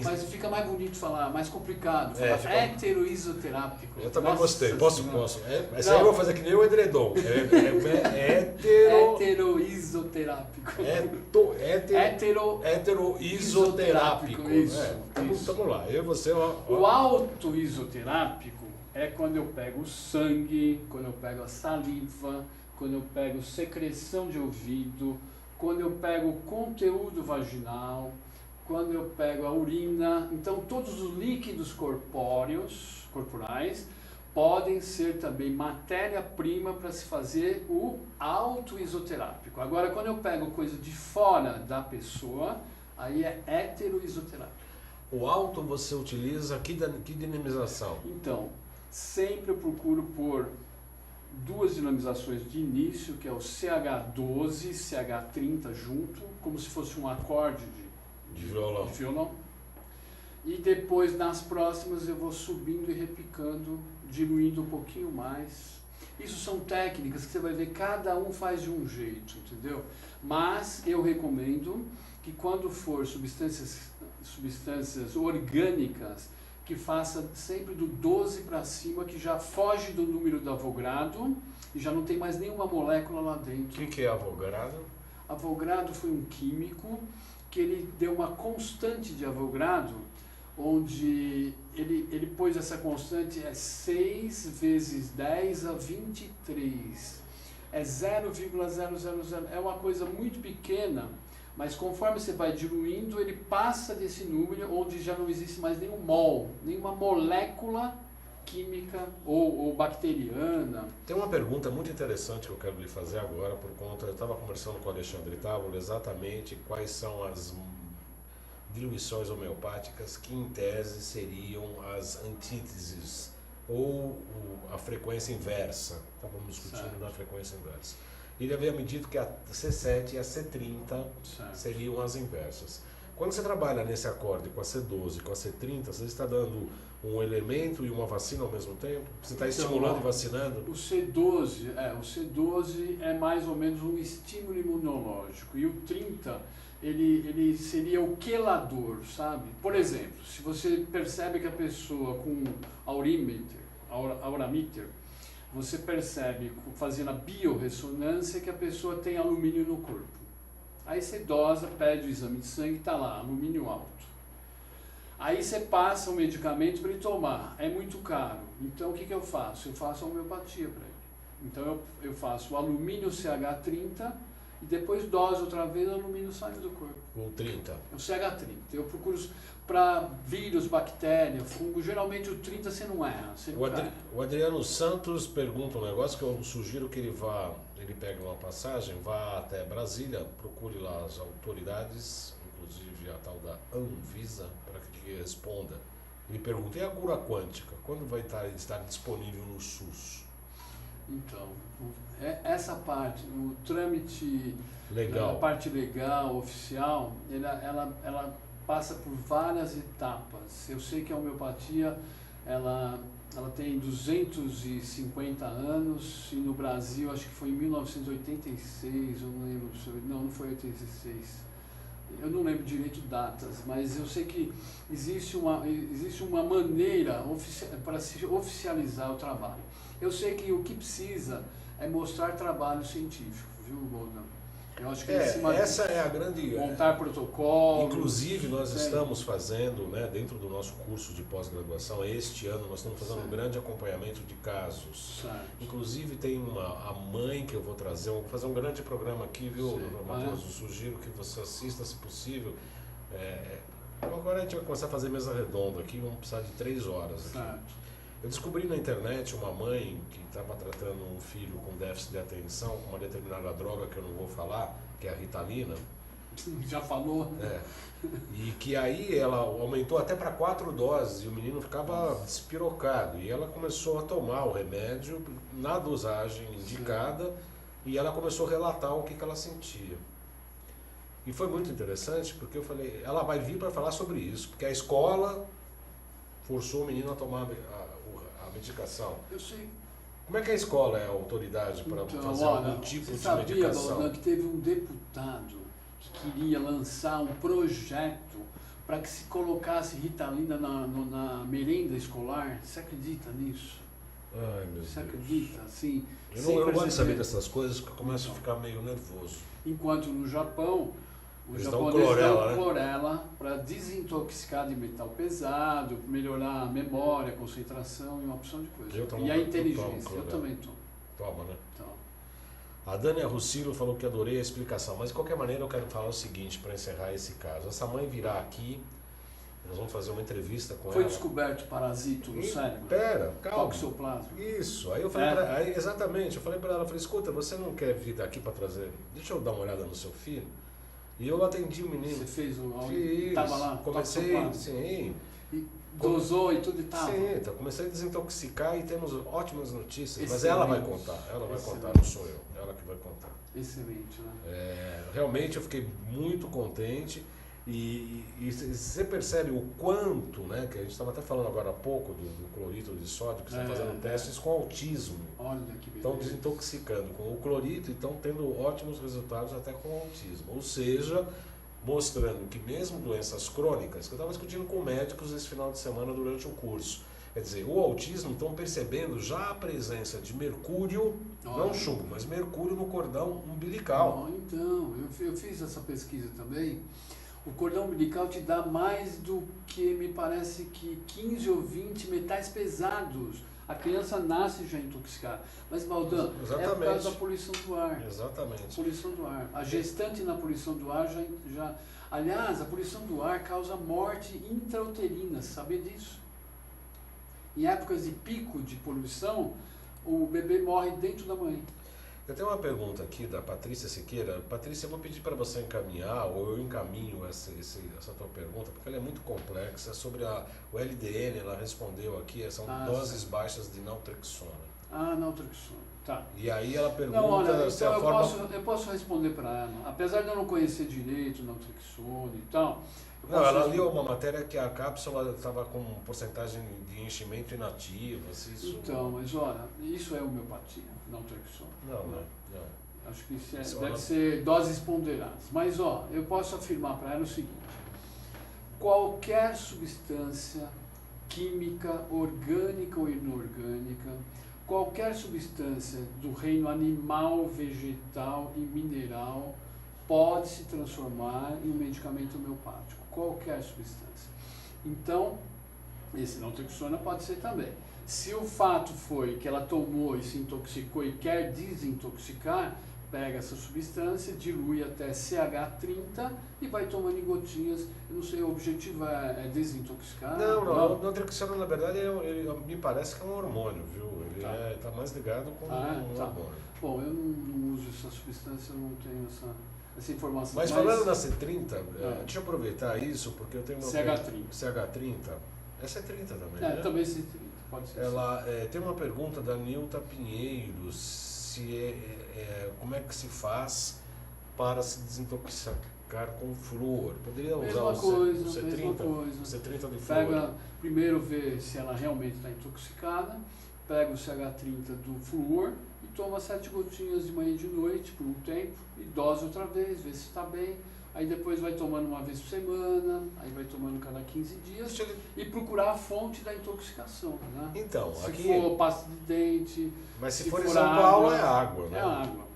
Mas fica mais bonito falar, mais complicado. Falar fica... heteroisoterápico. Eu também gostei. Posso. Essa Não. aí eu vou fazer que nem o edredom. Heteroisoterápico. Heteroisoterápico. Isso. Vamos lá. Eu e você, ó. O autoisoterápico é quando eu pego o sangue, quando eu pego a saliva, quando eu pego secreção de ouvido, quando eu pego o conteúdo vaginal, quando eu pego a urina. Então, todos os líquidos corporais podem ser também matéria-prima para se fazer o autoisoterápico. Agora, quando eu pego coisa de fora da pessoa, aí é heteroisoterápico. O auto você utiliza que dinamização? Então, sempre eu procuro por duas dinamizações de início, que é o CH12 e CH30 junto, como se fosse um acorde de violão. E depois, nas próximas, eu vou subindo e repicando, diluindo um pouquinho mais. Isso são técnicas que você vai ver, cada um faz de um jeito, entendeu? Mas eu recomendo que quando for substâncias orgânicas, que faça sempre do 12 para cima, que já foge do número do Avogadro e já não tem mais nenhuma molécula lá dentro. O que é Avogadro? Avogadro foi um químico que ele deu uma constante de Avogadro, onde ele pôs essa constante 6 vezes 10 a 23. É 0,000, é uma coisa muito pequena, mas conforme você vai diluindo, ele passa desse número, onde já não existe mais nenhum mol, nenhuma molécula química ou bacteriana. Tem uma pergunta muito interessante que eu quero lhe fazer agora, por conta, eu estava conversando com o Alexandre Távolo exatamente quais são as diluições homeopáticas que em tese seriam as antíteses ou a frequência inversa. Estávamos discutindo da frequência inversa. Ele havia me dito que a C7 e a C30 seriam as inversas. Quando você trabalha nesse acorde com a C12 e com a C30, você está dando um elemento e uma vacina ao mesmo tempo? Você está estimulando e vacinando? O C12 é mais ou menos um estímulo imunológico. E o 30, ele seria o quelador, sabe? Por exemplo, se você percebe que a pessoa com aurimeter, você percebe, fazendo a biorressonância, que a pessoa tem alumínio no corpo. Aí você dosa, pede o exame de sangue, está lá, alumínio alto. Aí você passa o medicamento para ele tomar, é muito caro. Então o que eu faço? Eu faço a homeopatia para ele. Então eu faço o alumínio CH30 e depois doso outra vez, o alumínio sai do corpo. O 30? O CH30. Eu procuro para vírus, bactéria, fungo, geralmente o 30 você não erra. O Adriano Santos pergunta um negócio que eu sugiro que ele pegue uma passagem, vá até Brasília, procure lá as autoridades, inclusive a tal da Anvisa, para que ele responda. Ele pergunta, e a cura quântica? Quando vai estar disponível no SUS? Então, essa parte, o trâmite legal, a parte legal, oficial, ela passa por várias etapas. Eu sei que a homeopatia, ela tem 250 anos e no Brasil, acho que foi em 1986, eu não lembro, não foi 86, eu não lembro direito datas, mas eu sei que existe uma maneira para se oficializar o trabalho. Eu sei que o que precisa é mostrar trabalho científico, viu, Goldan? Eu acho que essa é a grande... Montar protocolo. Inclusive, nós estamos fazendo, né, dentro do nosso curso de pós-graduação, este ano, nós estamos fazendo um grande acompanhamento de casos. Certo. Inclusive, tem a mãe que eu vou trazer, vou fazer um grande programa aqui, viu, Dr. Matheus? Eu sugiro que você assista, se possível. Agora a gente vai começar a fazer mesa redonda aqui, vamos precisar de 3 horas aqui. Certo. Eu descobri na internet uma mãe que estava tratando um filho com déficit de atenção com uma determinada droga que eu não vou falar, que é a Ritalina. Já falou? E que aí ela aumentou até para 4 doses e o menino ficava despirocado. E ela começou a tomar o remédio na dosagem indicada e ela começou a relatar o que ela sentia. E foi muito interessante porque eu falei, ela vai vir para falar sobre isso, porque a escola forçou o menino a tomar a medicação. Eu sei. Como é que a escola é a autoridade para fazer algum tipo de medicação? Você sabia, que teve um deputado que queria lançar um projeto para que se colocasse Ritalina na merenda escolar. Você acredita nisso? Ai, meu Você Deus. acredita? Assim, Eu sem não gosto de perceber. saber dessas coisas porque eu começo a ficar meio nervoso. Enquanto no Japão, os Eles dão japoneses clorela, dão né? clorela para desintoxicar de metal pesado, melhorar a memória, a concentração e uma opção de coisas. Eu tomo- E a eu inteligência. tomo Eu clorela. também tomo. Toma, né? Então, A Dânia Russilo falou que adorei a explicação, mas de qualquer maneira eu quero falar o seguinte para encerrar esse caso. Essa mãe virá aqui, nós vamos fazer uma entrevista com foi ela. descoberto parasito no cérebro? Pera, calma. Toxoplasma. Isso, aí eu falei exatamente, eu falei para ela, escuta, você não quer vir daqui para trazer, deixa eu dar uma olhada no seu filho? E eu atendi o menino. Você fez o... Fiz, Estava lá? comecei, Toxoplasma. sim. E dosou e tudo e tal? Sim, então comecei a desintoxicar e temos ótimas notícias, mas Excelente. ela vai contar, Excelente. não sou eu, ela que vai contar. Excelente, né? Realmente eu fiquei muito contente e você percebe o quanto, né, que a gente estava até falando agora há pouco do cloreto de sódio, que estão fazendo testes com autismo. Olha que beleza. Estão desintoxicando com o cloreto e estão tendo ótimos resultados até com o autismo. Ou seja, mostrando que mesmo doenças crônicas, que eu estava discutindo com médicos esse final de semana durante o curso, quer dizer, o autismo estão percebendo já a presença de mercúrio, não chumbo, mas mercúrio no cordão umbilical. Então, eu fiz essa pesquisa também. O cordão umbilical te dá mais do que, me parece que 15 ou 20 metais pesados. A criança nasce já intoxicada. Mas, Valdan, é por causa da poluição do ar. Exatamente. Poluição do ar. A gestante na poluição do ar já... Aliás, a poluição do ar causa morte intrauterina, sabia disso? Em épocas de pico de poluição, o bebê morre dentro da mãe. Eu tenho uma pergunta aqui da Patrícia Siqueira. Patrícia, eu vou pedir para você encaminhar, ou eu encaminho essa tua pergunta, porque ela é muito complexa. Sobre o LDN, ela respondeu aqui, são doses baixas de naltrexona. Naltrexona, tá. E aí ela pergunta Não, olha, se então a forma... eu posso responder para ela. Apesar de eu não conhecer direito naltrexona e tal... Não, ela leu uma matéria que a cápsula estava com porcentagem de enchimento inativa. Isso... Então, mas olha, isso é homeopatia, naltrexona. Não. Acho que deve ser doses ponderadas. Mas, eu posso afirmar para ela o seguinte: qualquer substância química, orgânica ou inorgânica, qualquer substância do reino animal, vegetal e mineral pode se transformar em um medicamento homeopático. Qualquer substância. Então, esse naltrexona pode ser também. Se o fato foi que ela tomou e se intoxicou e quer desintoxicar, pega essa substância, dilui até CH30 e vai tomando em gotinhas. Eu não sei, o objetivo é desintoxicar? Não. O naltrexona, na verdade, ele me parece que é um hormônio, viu? Ele está mais ligado com um hormônio. Bom, eu não uso essa substância, eu não tenho essa informação. Mas falando na C30, deixa eu aproveitar isso, porque eu tenho uma... CH30. Essa é 30 também, né? Também C30, pode ser. Ela tem uma pergunta da Nilta Pinheiro, como é que se faz para se desintoxicar com flúor? Poderia usar o C30? Mesma coisa. C30 de flúor. Primeiro vê se ela realmente está intoxicada, pega o CH30 do flúor e toma 7 gotinhas de manhã e de noite por um tempo, e dose outra vez, vê se está bem. Aí depois vai tomando uma vez por semana, aí vai tomando cada 15 dias e procurar a fonte da intoxicação, né? Então, se aqui... for pasta de dente... Mas se for em São Paulo é água, né? É água.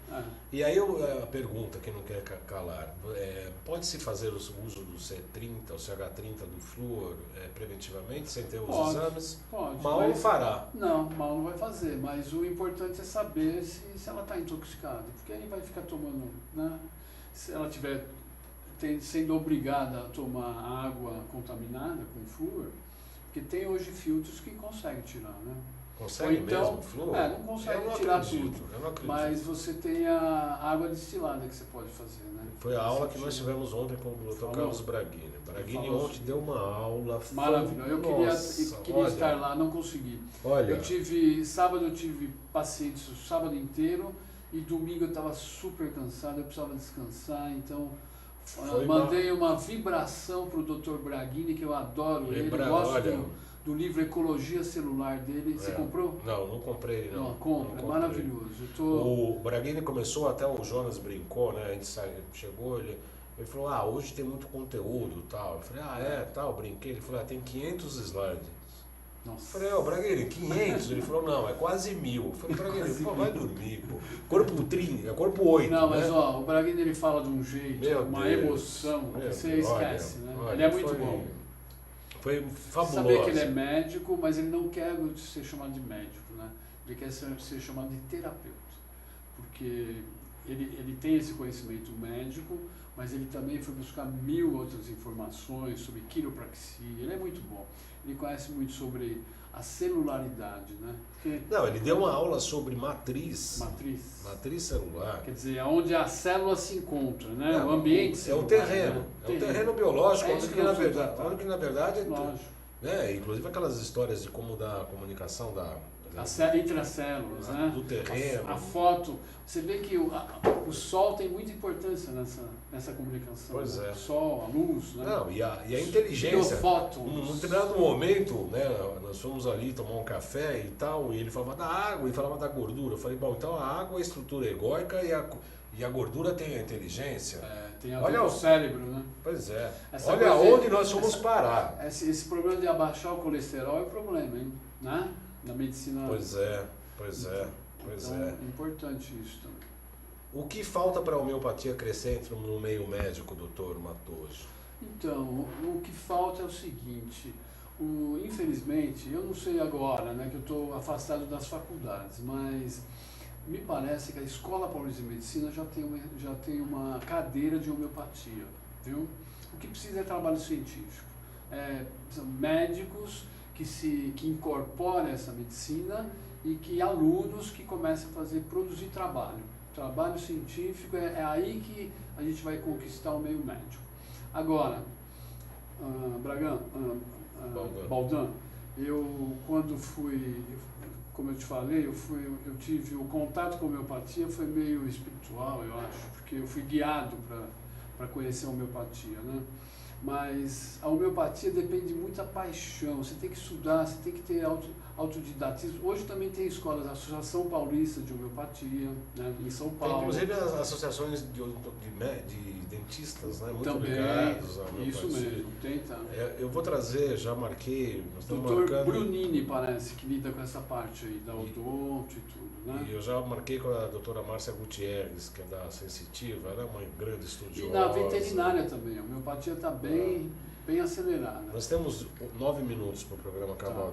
E aí a pergunta que não quer calar, pode-se fazer o uso do C30 ou CH30 do flúor preventivamente, sem ter os exames? Pode. Mal não fará. Não, mal não vai fazer, mas o importante é saber se ela está intoxicada, porque aí vai ficar tomando, né? Se ela tiver sendo obrigada a tomar água contaminada com flúor, porque tem hoje filtros que conseguem tirar, né? Consegue mesmo flúor? Não consegue tirar tudo. Eu não acredito. Mas você tem a água destilada que você pode fazer, né? Foi a aula que nós tivemos ontem com o Dr. Carlos Braghini. Braghini ontem deu uma aula maravilhosa. Eu queria estar lá, não consegui. Olha, sábado eu tive pacientes o sábado inteiro e domingo eu estava super cansado, eu precisava descansar, então mandei uma vibração para o Dr. Braghini, que eu adoro ele, gosto do livro Ecologia Celular dele. Você comprou? Não comprei não. Compra, é maravilhoso. O Braghini começou, até o Jonas brincou, né? A gente chegou, ele Ele falou, hoje tem muito conteúdo e tal. Eu falei, tal, brinquei. Ele falou, tem 500 slides. Nossa. Eu falei, Braguini, 500? Ele falou, não, é quase 1000. Eu falei, Braguini, vai dormir, pô. Corpo 30, corpo 8. Não, mas né? O Braguini ele fala de um jeito, uma Deus, emoção, que você esquece, né? olha, ele é muito bom. Foi fabuloso. Saber que ele é médico, mas ele não quer ser chamado de médico, né? Ele quer ser chamado de terapeuta. Porque ele tem esse conhecimento médico, mas ele também foi buscar 1000 outras informações sobre quiropraxia. Ele é muito bom. Ele conhece muito sobre a celularidade, né? Porque não, ele deu uma aula sobre matriz celular. Quer dizer, onde a célula se encontra, né? Não, o ambiente celular. É o terreno. Né? É o terreno biológico, onde que na verdade lógico. né? Inclusive aquelas histórias de como da comunicação entre as células, né? Do terreno. A foto. Você vê que o sol tem muita importância nessa comunicação. Pois né? é. O sol, a luz, né? Não, e a inteligência. Num determinado momento, né, nós fomos ali tomar um café e tal, e ele falava da água e falava da gordura. Eu falei, bom, então a água é a estrutura egóica e a gordura tem a inteligência. Tem a ver com o cérebro, né? Pois é. Essa Olha coisa onde nós fomos parar. Esse problema de abaixar o colesterol é o problema, hein? Né? Na medicina. Pois é. Então, é importante isso também. O que falta para a homeopatia crescer no meio médico, doutor Matoso? Então, o que falta é o seguinte, infelizmente, eu não sei agora, né, que eu estou afastado das faculdades, mas me parece que a Escola Paulista de Medicina já tem uma cadeira de homeopatia, viu? O que precisa é trabalho científico. São médicos que incorporam essa medicina e que alunos que comecem a produzir trabalho. Trabalho científico é aí que a gente vai conquistar o meio médico. Agora, Baldan, eu quando fui, como eu te falei, eu tive o contato com a homeopatia, foi meio espiritual, eu acho, porque eu fui guiado para conhecer a homeopatia, né? Mas a homeopatia depende muito da paixão, você tem que estudar, você tem que ter autodidatismo. Hoje também tem escolas, a Associação Paulista de Homeopatia, né, em São Paulo. Tem, inclusive as associações de dentistas, né, muito também, ligados à homeopatia. Isso mesmo, tem também. Eu vou trazer, já marquei, nós estamos Doutor marcando... Brunini parece que lida com essa parte aí, da odonto e tudo, né? E eu já marquei com a doutora Márcia Gutierrez, que é da Sensitiva, ela é uma grande estudiosa. E na veterinária também, a homeopatia está bem acelerada. Nós temos 9 minutos para o programa acabar.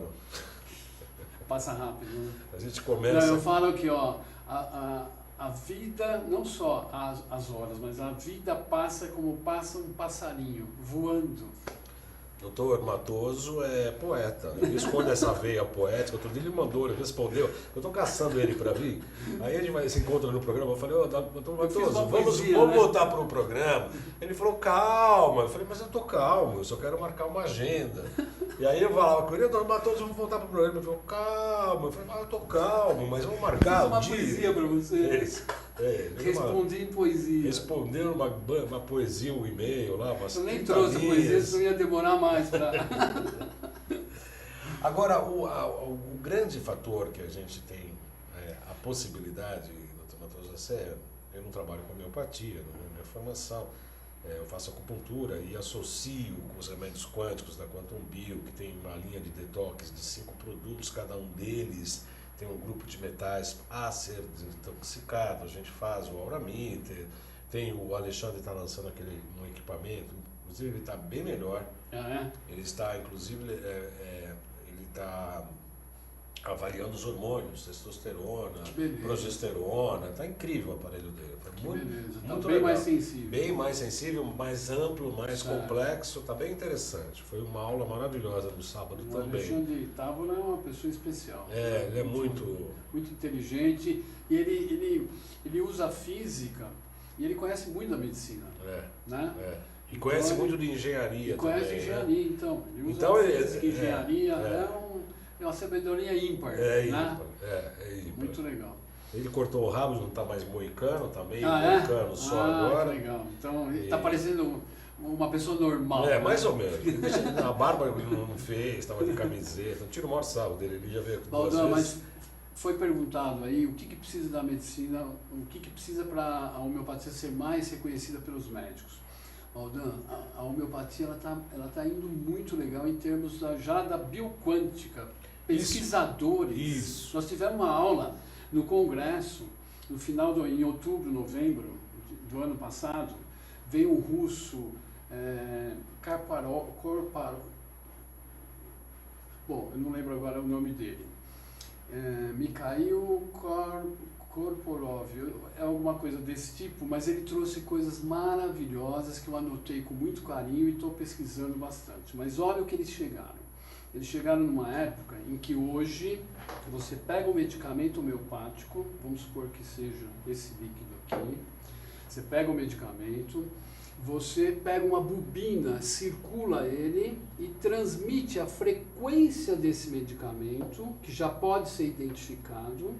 Passa rápido, né? A gente começa... Não, eu falo aqui, ó, a vida, não só as horas, mas a vida passa como passa um passarinho, voando. Doutor Matoso é poeta, ele esconde essa veia poética. Outro dia ele mandou, ele respondeu, eu estou caçando ele para vir, aí a gente vai se encontra no programa, eu falei, doutor Matoso, vamos voltar para o programa. Ele falou, calma, eu falei, mas eu estou calmo, eu só quero marcar uma agenda. E aí eu falava com ele, doutor Matoso, vamos voltar para o programa. Ele falou, calma, eu falei, eu estou calmo, mas vamos marcar uma poesia para você. Respondi em poesia. Respondendo uma poesia, um e-mail lá, umas eu nem trouxe a poesia, senão ia demorar mais para... Agora, o grande fator que a gente tem, a possibilidade, doutor Matoso, eu não trabalho com homeopatia, não é minha formação, eu faço acupuntura e associo com os remédios quânticos da Quantum Bio, que tem uma linha de detox de 5 produtos, cada um deles tem um grupo de metais a ser desintoxicado. A gente faz o Aura Meter, tem o Alexandre está lançando um equipamento, inclusive ele está bem melhor. Ele está, inclusive, ele está avaliando os hormônios, testosterona, progesterona, está incrível o aparelho dele. Está bem mais sensível. Bem mais sensível, mais amplo, mais complexo, está bem interessante. Foi uma aula maravilhosa no sábado também. O Alexandre Távola é uma pessoa especial. Ele é muito inteligente e ele usa a física e ele conhece muito da medicina. Né? E conhece muito de engenharia também. Conhece engenharia, então. Ele usa física, engenharia, é uma sabedoria ímpar. Né? Ímpar. Muito legal. Ele cortou o rabo, não está mais moicano, está meio moicano só agora. Que legal. Então ele está parecendo uma pessoa normal. Mais ou menos. A barba não fez, estava de camiseta. Tira o maior sarro dele, ele já veio duas vezes. Mas foi perguntado aí o que precisa da medicina, o que precisa para a homeopatia ser mais reconhecida pelos médicos. Aldan, a homeopatia ela tá indo muito legal em termos já da bioquântica. Pesquisadores. Isso. Nós tivemos uma aula no congresso, no final em outubro, novembro do ano passado, veio um russo, bom, eu não lembro agora o nome dele, Mikhail Korporov, é alguma coisa desse tipo, mas ele trouxe coisas maravilhosas que eu anotei com muito carinho e estou pesquisando bastante. Mas olha o que eles chegaram. Eles chegaram numa época em que hoje você pega um medicamento homeopático, vamos supor que seja esse líquido aqui, você pega o medicamento, você pega uma bobina, circula ele e transmite a frequência desse medicamento, que já pode ser identificado,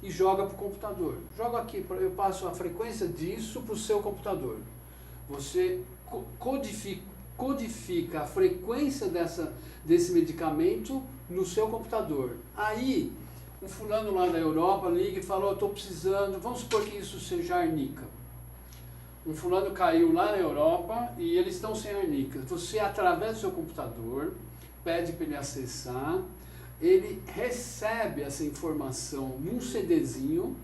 e joga para o computador. Joga aqui, eu passo a frequência disso para o seu computador. Você codifica a frequência desse medicamento no seu computador. Aí, um fulano lá da Europa liga e fala, estou precisando, vamos supor que isso seja arnica. Um fulano caiu lá na Europa e eles estão sem arnica. Você, através do seu computador, pede para ele acessar, ele recebe essa informação num CDzinho,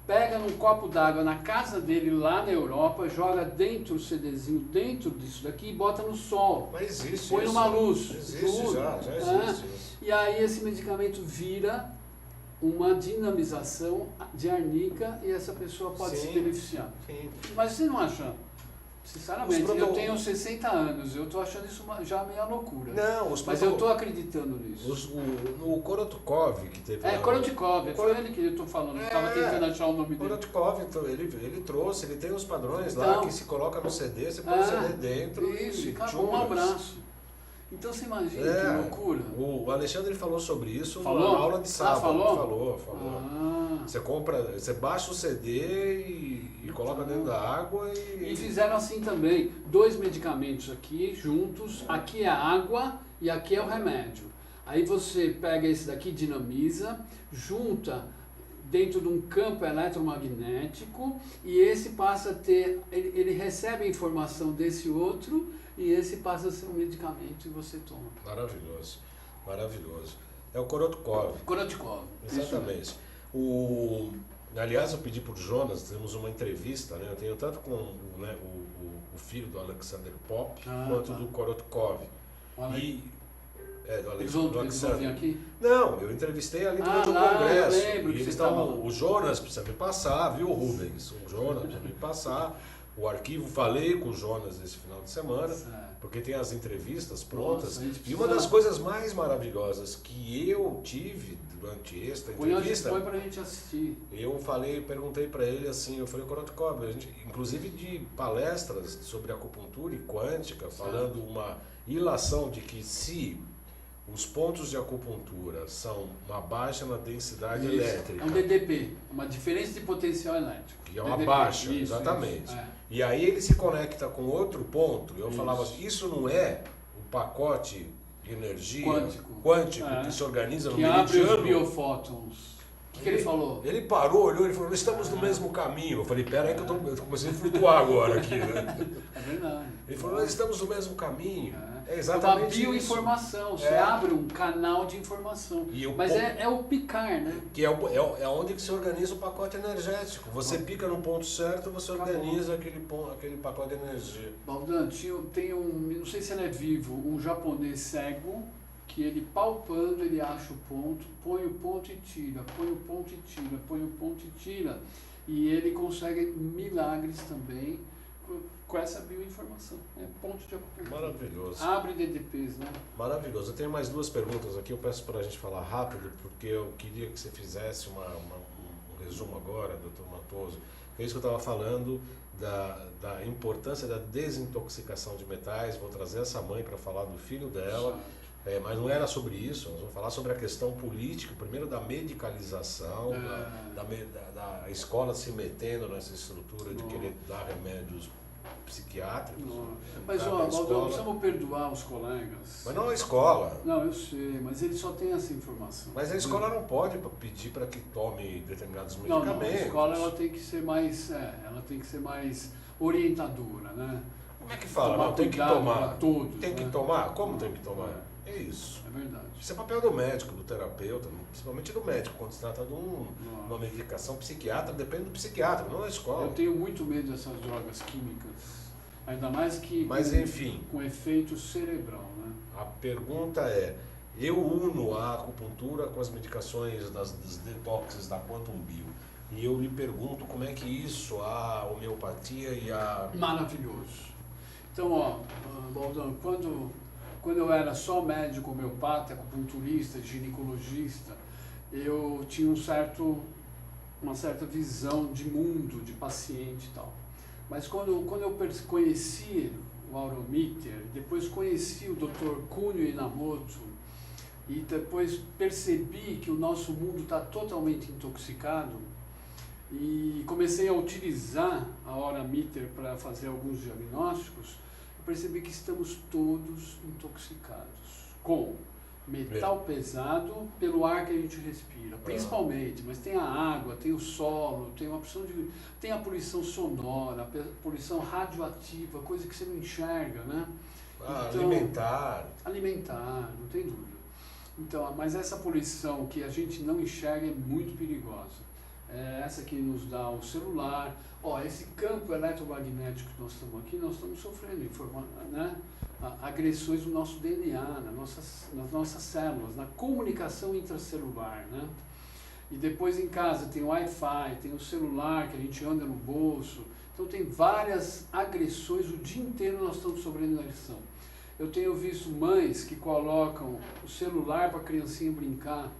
pega num copo d'água na casa dele lá na Europa, joga dentro do CDzinho, dentro disso daqui e bota no sol. Mas existe põe isso. numa luz. Existe tudo, já existe isso. E aí esse medicamento vira uma dinamização de arnica e essa pessoa pode se beneficiar. Sim. Mas você não acha? Sinceramente, eu tenho 60 anos, eu estou achando isso já meio loucura. Não, mas eu estou acreditando nisso. O Korotkov, que teve... Korotkov, foi ele que eu estou falando, eu estava tentando achar o nome dele. Korotkov, então, ele trouxe, ele tem os padrões então, lá que se coloca no CD, você põe o CD dentro isso, e acabou, um abraço. Então você imagina que loucura. O Alexandre falou sobre isso na falou? aula de sábado. Falou. Você compra, você baixa o CD e coloca dentro da água e fizeram assim também, 2 medicamentos aqui juntos, aqui é a água e aqui é o remédio. Aí você pega esse daqui, dinamiza, junta dentro de um campo eletromagnético e esse passa a ter, ele recebe a informação desse outro e esse passa a ser um medicamento e você toma. Maravilhoso, maravilhoso. É o Korotkov. Korotkov. Exatamente. Aliás, eu pedi para o Jonas, temos uma entrevista, né? Eu tenho tanto com o filho do Alexander Pop quanto do Korotkov. Eles vão vir aqui? Não, eu entrevistei ali durante o congresso. Eu lembro que o Jonas precisa me passar, viu, Rubens? O Jonas precisa me passar. O arquivo, falei com o Jonas esse final de semana, porque tem as entrevistas prontas. Nossa, e uma das coisas mais maravilhosas que eu tive durante esta entrevista... Põe pra gente assistir. Eu perguntei para ele assim, eu falei, Korotkov, inclusive de palestras sobre acupuntura e quântica, falando uma ilação de que se os pontos de acupuntura são uma baixa na densidade elétrica... É um DDP, uma diferença de potencial elétrico. Que é uma baixa, exatamente. E aí ele se conecta com outro ponto, eu falava assim, isso não é o pacote de energia quântico que se organiza no meridiano? Que abre os biofótons. O que ele falou? Ele parou, olhou e falou, estamos no mesmo caminho. Eu falei, pera aí que eu comecei a flutuar agora aqui, né? É verdade. Ele falou, nós estamos no mesmo caminho. É exatamente isso. A bioinformação, você abre um canal de informação. Mas é o picar, né? Que é onde que se organiza o pacote energético. Você pica no ponto certo, você organiza aquele pacote de energia. Baldan, tem não sei se ele é vivo, um japonês cego, que ele palpando, ele acha o ponto, põe o ponto e tira, põe o ponto e tira, põe o ponto e tira. E ele consegue milagres também com essa bioinformação. É ponto de acupuntura. Maravilhoso. Abre DDPs, né? Maravilhoso. Eu tenho mais 2 perguntas aqui, eu peço para a gente falar rápido, porque eu queria que você fizesse um resumo agora, doutor Matoso. É isso que eu estava falando, da importância da desintoxicação de metais. Vou trazer essa mãe para falar do filho dela. Mas não era sobre isso, nós vamos falar sobre a questão política, primeiro da medicalização, da escola se metendo nessa estrutura de querer dar remédios psiquiátricos. Mas, Baldan, precisamos perdoar os colegas. Mas não a escola. Não, eu sei, mas eles só têm essa informação. Mas a escola não pode pedir para que tome determinados medicamentos. Não, a escola ela tem que ser mais orientadora, né? Como é que fala? tomar Não, tem que cuidado tomar. para todos. Tem que né? tomar? Como tem que tomar? É isso. É verdade. Isso é papel do médico, do terapeuta, principalmente do médico, quando se trata de uma medicação psiquiátrica, depende do psiquiatra, não da escola. Eu tenho muito medo dessas drogas químicas, ainda mais que Mas enfim, com efeito cerebral, né? a pergunta é, eu uno a acupuntura com as medicações dos detoxes da Quantum Bio. E eu lhe pergunto como é que isso, a homeopatia e a... Maravilhoso. Então, ó, Baldão, quando eu era só médico homeopata, acupunturista, ginecologista, eu tinha uma certa visão de mundo, de paciente e tal. Mas quando eu conheci o Auromiter, depois conheci o Dr. Kunio Inamoto, e depois percebi que o nosso mundo está totalmente intoxicado, e comecei a utilizar a Auromiter para fazer alguns diagnósticos, eu percebi que estamos todos intoxicados com metal pesado pelo ar que a gente respira, principalmente, mas tem a água, tem o solo, tem uma opção tem a poluição sonora, a poluição radioativa, coisa que você não enxerga, né? Então, alimentar, não tem dúvida. Então, mas essa poluição que a gente não enxerga é muito perigosa. É essa que nos dá o celular. Esse campo eletromagnético que nós estamos sofrendo, né? Agressões no nosso DNA, nas nossas células, na comunicação intracelular, né? E depois em casa tem o Wi-Fi, tem o celular que a gente anda no bolso. Então tem várias agressões, o dia inteiro nós estamos sofrendo agressão. Eu tenho visto mães que colocam o celular para a criancinha brincar.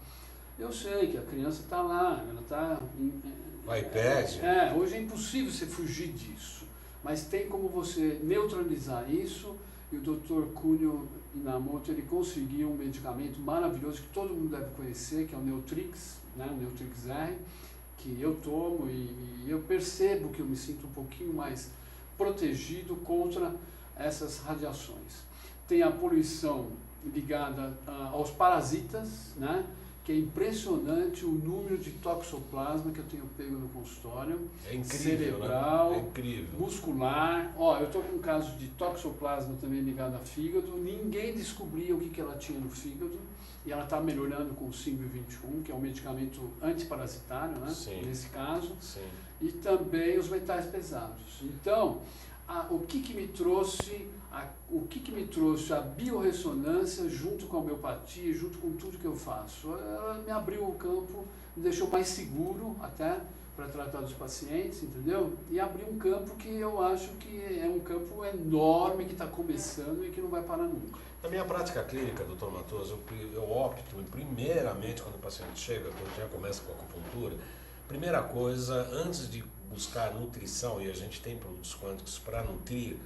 Eu sei que a criança está lá, ela está... O iPad? Hoje é impossível você fugir disso, mas tem como você neutralizar isso, e o Dr. Kunio Inamoto, ele conseguiu um medicamento maravilhoso que todo mundo deve conhecer, que é o Neutrix, né, o Neutrix R, que eu tomo e eu percebo que eu me sinto um pouquinho mais protegido contra essas radiações. Tem a poluição ligada aos parasitas, né? Que é impressionante o número de toxoplasma que eu tenho pego no consultório. É incrível, cerebral, né? É incrível. Muscular. Eu estou com um caso de toxoplasma também ligado a fígado. Ninguém descobriu o que ela tinha no fígado. E ela está melhorando com o Símbio 21, que é um medicamento antiparasitário, né? Sim. Nesse caso. Sim. E também os metais pesados. Então, o que me trouxe a biorressonância junto com a homeopatia, junto com tudo que eu faço? Ela me abriu o campo, me deixou mais seguro até para tratar dos pacientes, entendeu? E abriu um campo que eu acho que é um campo enorme, que está começando e que não vai parar nunca. Na minha prática clínica, doutor Matoso, eu opto, primeiramente, quando o paciente chega, quando já começa com a acupuntura, primeira coisa, antes de buscar nutrição, e a gente tem produtos quânticos para nutrir,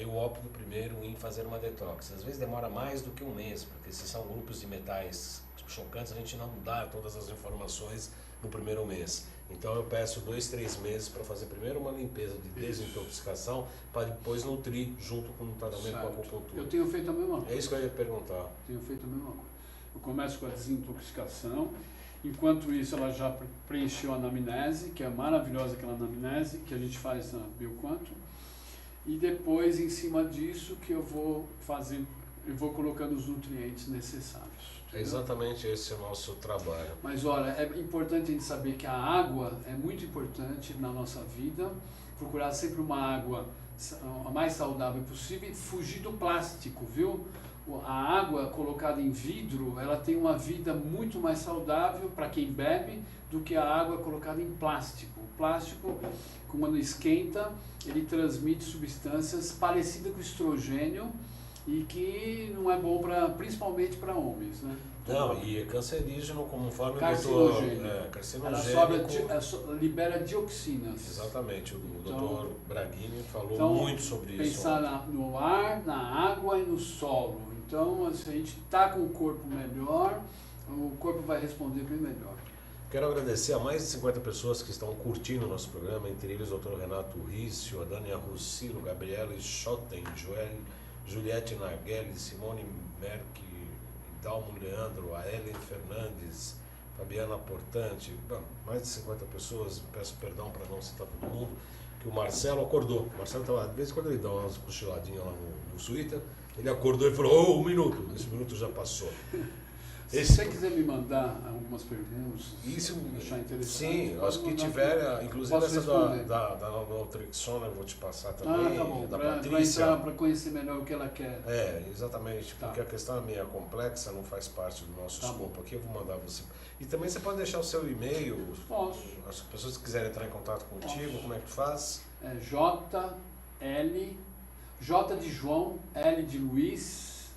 eu opto primeiro em fazer uma detox. Às vezes demora mais do que um mês, porque se são grupos de metais chocantes, a gente não dá todas as informações no primeiro mês. Então eu peço 2, 3 meses para fazer primeiro uma limpeza de desintoxicação, para depois nutrir junto com o tratamento com a acupuntura. Eu tenho feito a mesma coisa. É isso que eu ia perguntar. Tenho feito a mesma coisa. Eu começo com a desintoxicação. Enquanto isso, ela já preencheu a anamnese, que é maravilhosa aquela anamnese, que a gente faz na BioQuantum. E depois, em cima disso, que eu vou colocando os nutrientes necessários. É exatamente esse o nosso trabalho. Mas olha, é importante a gente saber que a água é muito importante na nossa vida. Procurar sempre uma água a mais saudável possível e fugir do plástico, viu? A água colocada em vidro, ela tem uma vida muito mais saudável para quem bebe do que a água colocada em plástico. O plástico, quando esquenta, ele transmite substâncias parecidas com estrogênio e que não é bom principalmente para homens, né? Não, e é cancerígeno, conforme carcinogênico. o doutor... carcinogênico. Ela libera dioxinas. Exatamente, o doutor Braghini falou então, muito sobre isso. Pensar no ar, na água e no solo. Então, se a gente está com o corpo melhor, o corpo vai responder bem melhor. Quero agradecer a mais de 50 pessoas que estão curtindo o nosso programa, entre eles o Dr. Renato Rício, a Dania Russilo, Gabriela Schotten, Juliette Narguelli, Simone Merck, Dalmo Leandro, a Ellen Fernandes, Fabiana Portante, mais de 50 pessoas, peço perdão para não citar todo mundo. que o Marcelo acordou. O Marcelo estava, de vez em quando ele dá umas cochiladinhas lá no Twitter, ele acordou e falou, 1 minuto, esse minuto já passou. Se você quiser me mandar algumas perguntas, Isso, achar interessante. sim, pode acho que mandar, tiver, inclusive posso essa responder. da Naltrexona eu vou te passar também, Tá bom, da para Patrícia. conhecer melhor o que ela quer. Exatamente, Tá. porque a questão é meio complexa, não faz parte do nosso Tá escopo aqui, eu vou mandar você. E também você pode deixar o seu e-mail, Posso. as pessoas que quiserem entrar em contato contigo, Posso. como é que faz? É J de João, L de Luiz,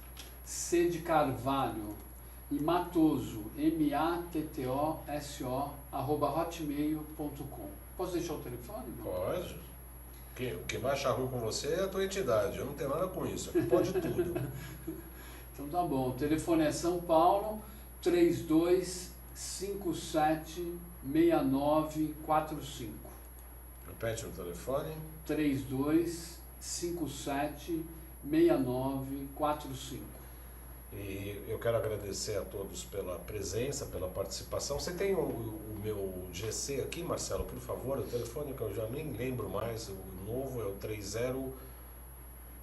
C de Carvalho e Matoso, MATTOSO, @hotmail.com. Posso deixar o telefone? Não? Pode. Quem vai achar ruim com você é a tua entidade, eu não tenho nada com isso, aqui pode tudo. Então tá bom, o telefone é São Paulo, 3257-6945. Repete o telefone. 3257-6945. E eu quero agradecer a todos pela presença, pela participação. Você tem o meu GC aqui, Marcelo, por favor, o telefone que eu já nem lembro mais, o novo é o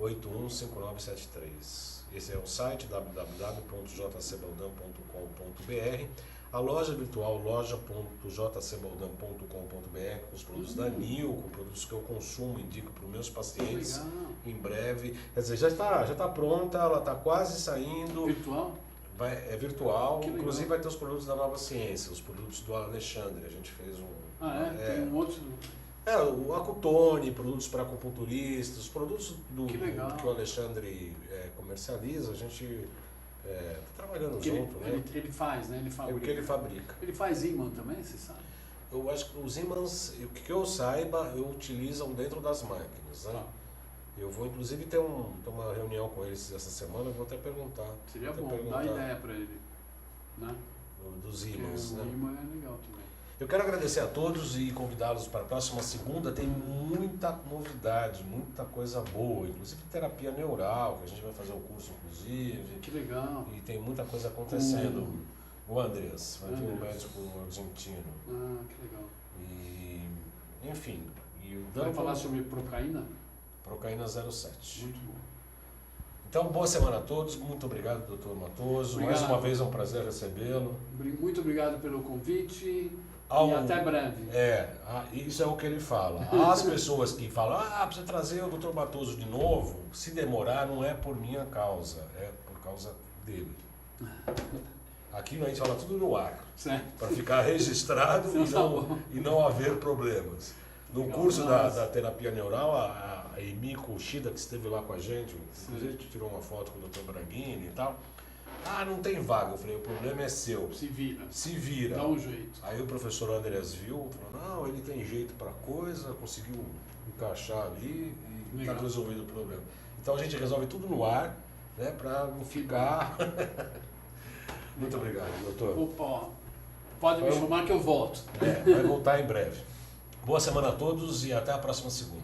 30815973. Esse é o site www.jcbaldan.com.br. A loja virtual loja.jcbaldan.com.br com os produtos da NIL, com produtos que eu consumo, indico para os meus pacientes. Legal. Em breve, quer dizer, já está pronta, ela está quase saindo. Virtual? É virtual, Que legal. inclusive vai ter os produtos da Nova Ciência, os produtos do Alexandre. A gente fez um. Tem um outro. O Acutone, produtos para acupunturistas, os produtos Que legal. que o Alexandre comercializa, a gente está trabalhando Que junto, né? ele faz, né? Ele É o fabrica. que ele fabrica. Ele faz ímã também, você sabe? Eu acho que os ímãs, o que eu saiba, utilizam dentro das máquinas, né? Tá. Eu vou inclusive ter uma reunião com eles essa semana, eu vou até perguntar. Seria Vou bom, até dá perguntar ideia para ele. Né? dos Porque ímãs, o né? ímã é legal também. Eu quero agradecer a todos e convidá-los para a próxima segunda. Tem muita novidade, muita coisa boa, inclusive terapia neural, que a gente vai fazer um curso, inclusive. Que legal. E tem muita coisa acontecendo. O Andreas, vai vir um médico argentino. Que legal. E, enfim. E o Vai falar sobre procaína? Procaína 07. Muito bom. Então, boa semana a todos. Muito obrigado, doutor Matoso. Obrigado. Mais uma vez é um prazer recebê-lo. Muito obrigado pelo convite e Ao- até breve. Isso é o que ele fala. As pessoas que falam, precisa trazer o doutor Matoso de novo, se demorar não é por minha causa, é por causa dele. Aqui a gente fala tudo no ar, Certo. para ficar registrado e não haver problemas. No Legal. curso da terapia neural, a Emiko Shida, que esteve lá com a gente, inclusive a gente tirou uma foto com o Dr. Branghini e tal. Não tem vaga. Eu falei, o problema é seu. Se vira. Se vira. Dá um jeito. Aí o professor Andreas viu, falou, não, ele tem jeito para coisa, conseguiu encaixar ali e está Legal. resolvido o problema. Então a gente resolve tudo no ar, né, para não ficar... Muito obrigado, doutor. Opa, pode me chamar que eu volto. Vai voltar em breve. Boa semana a todos e até a próxima segunda.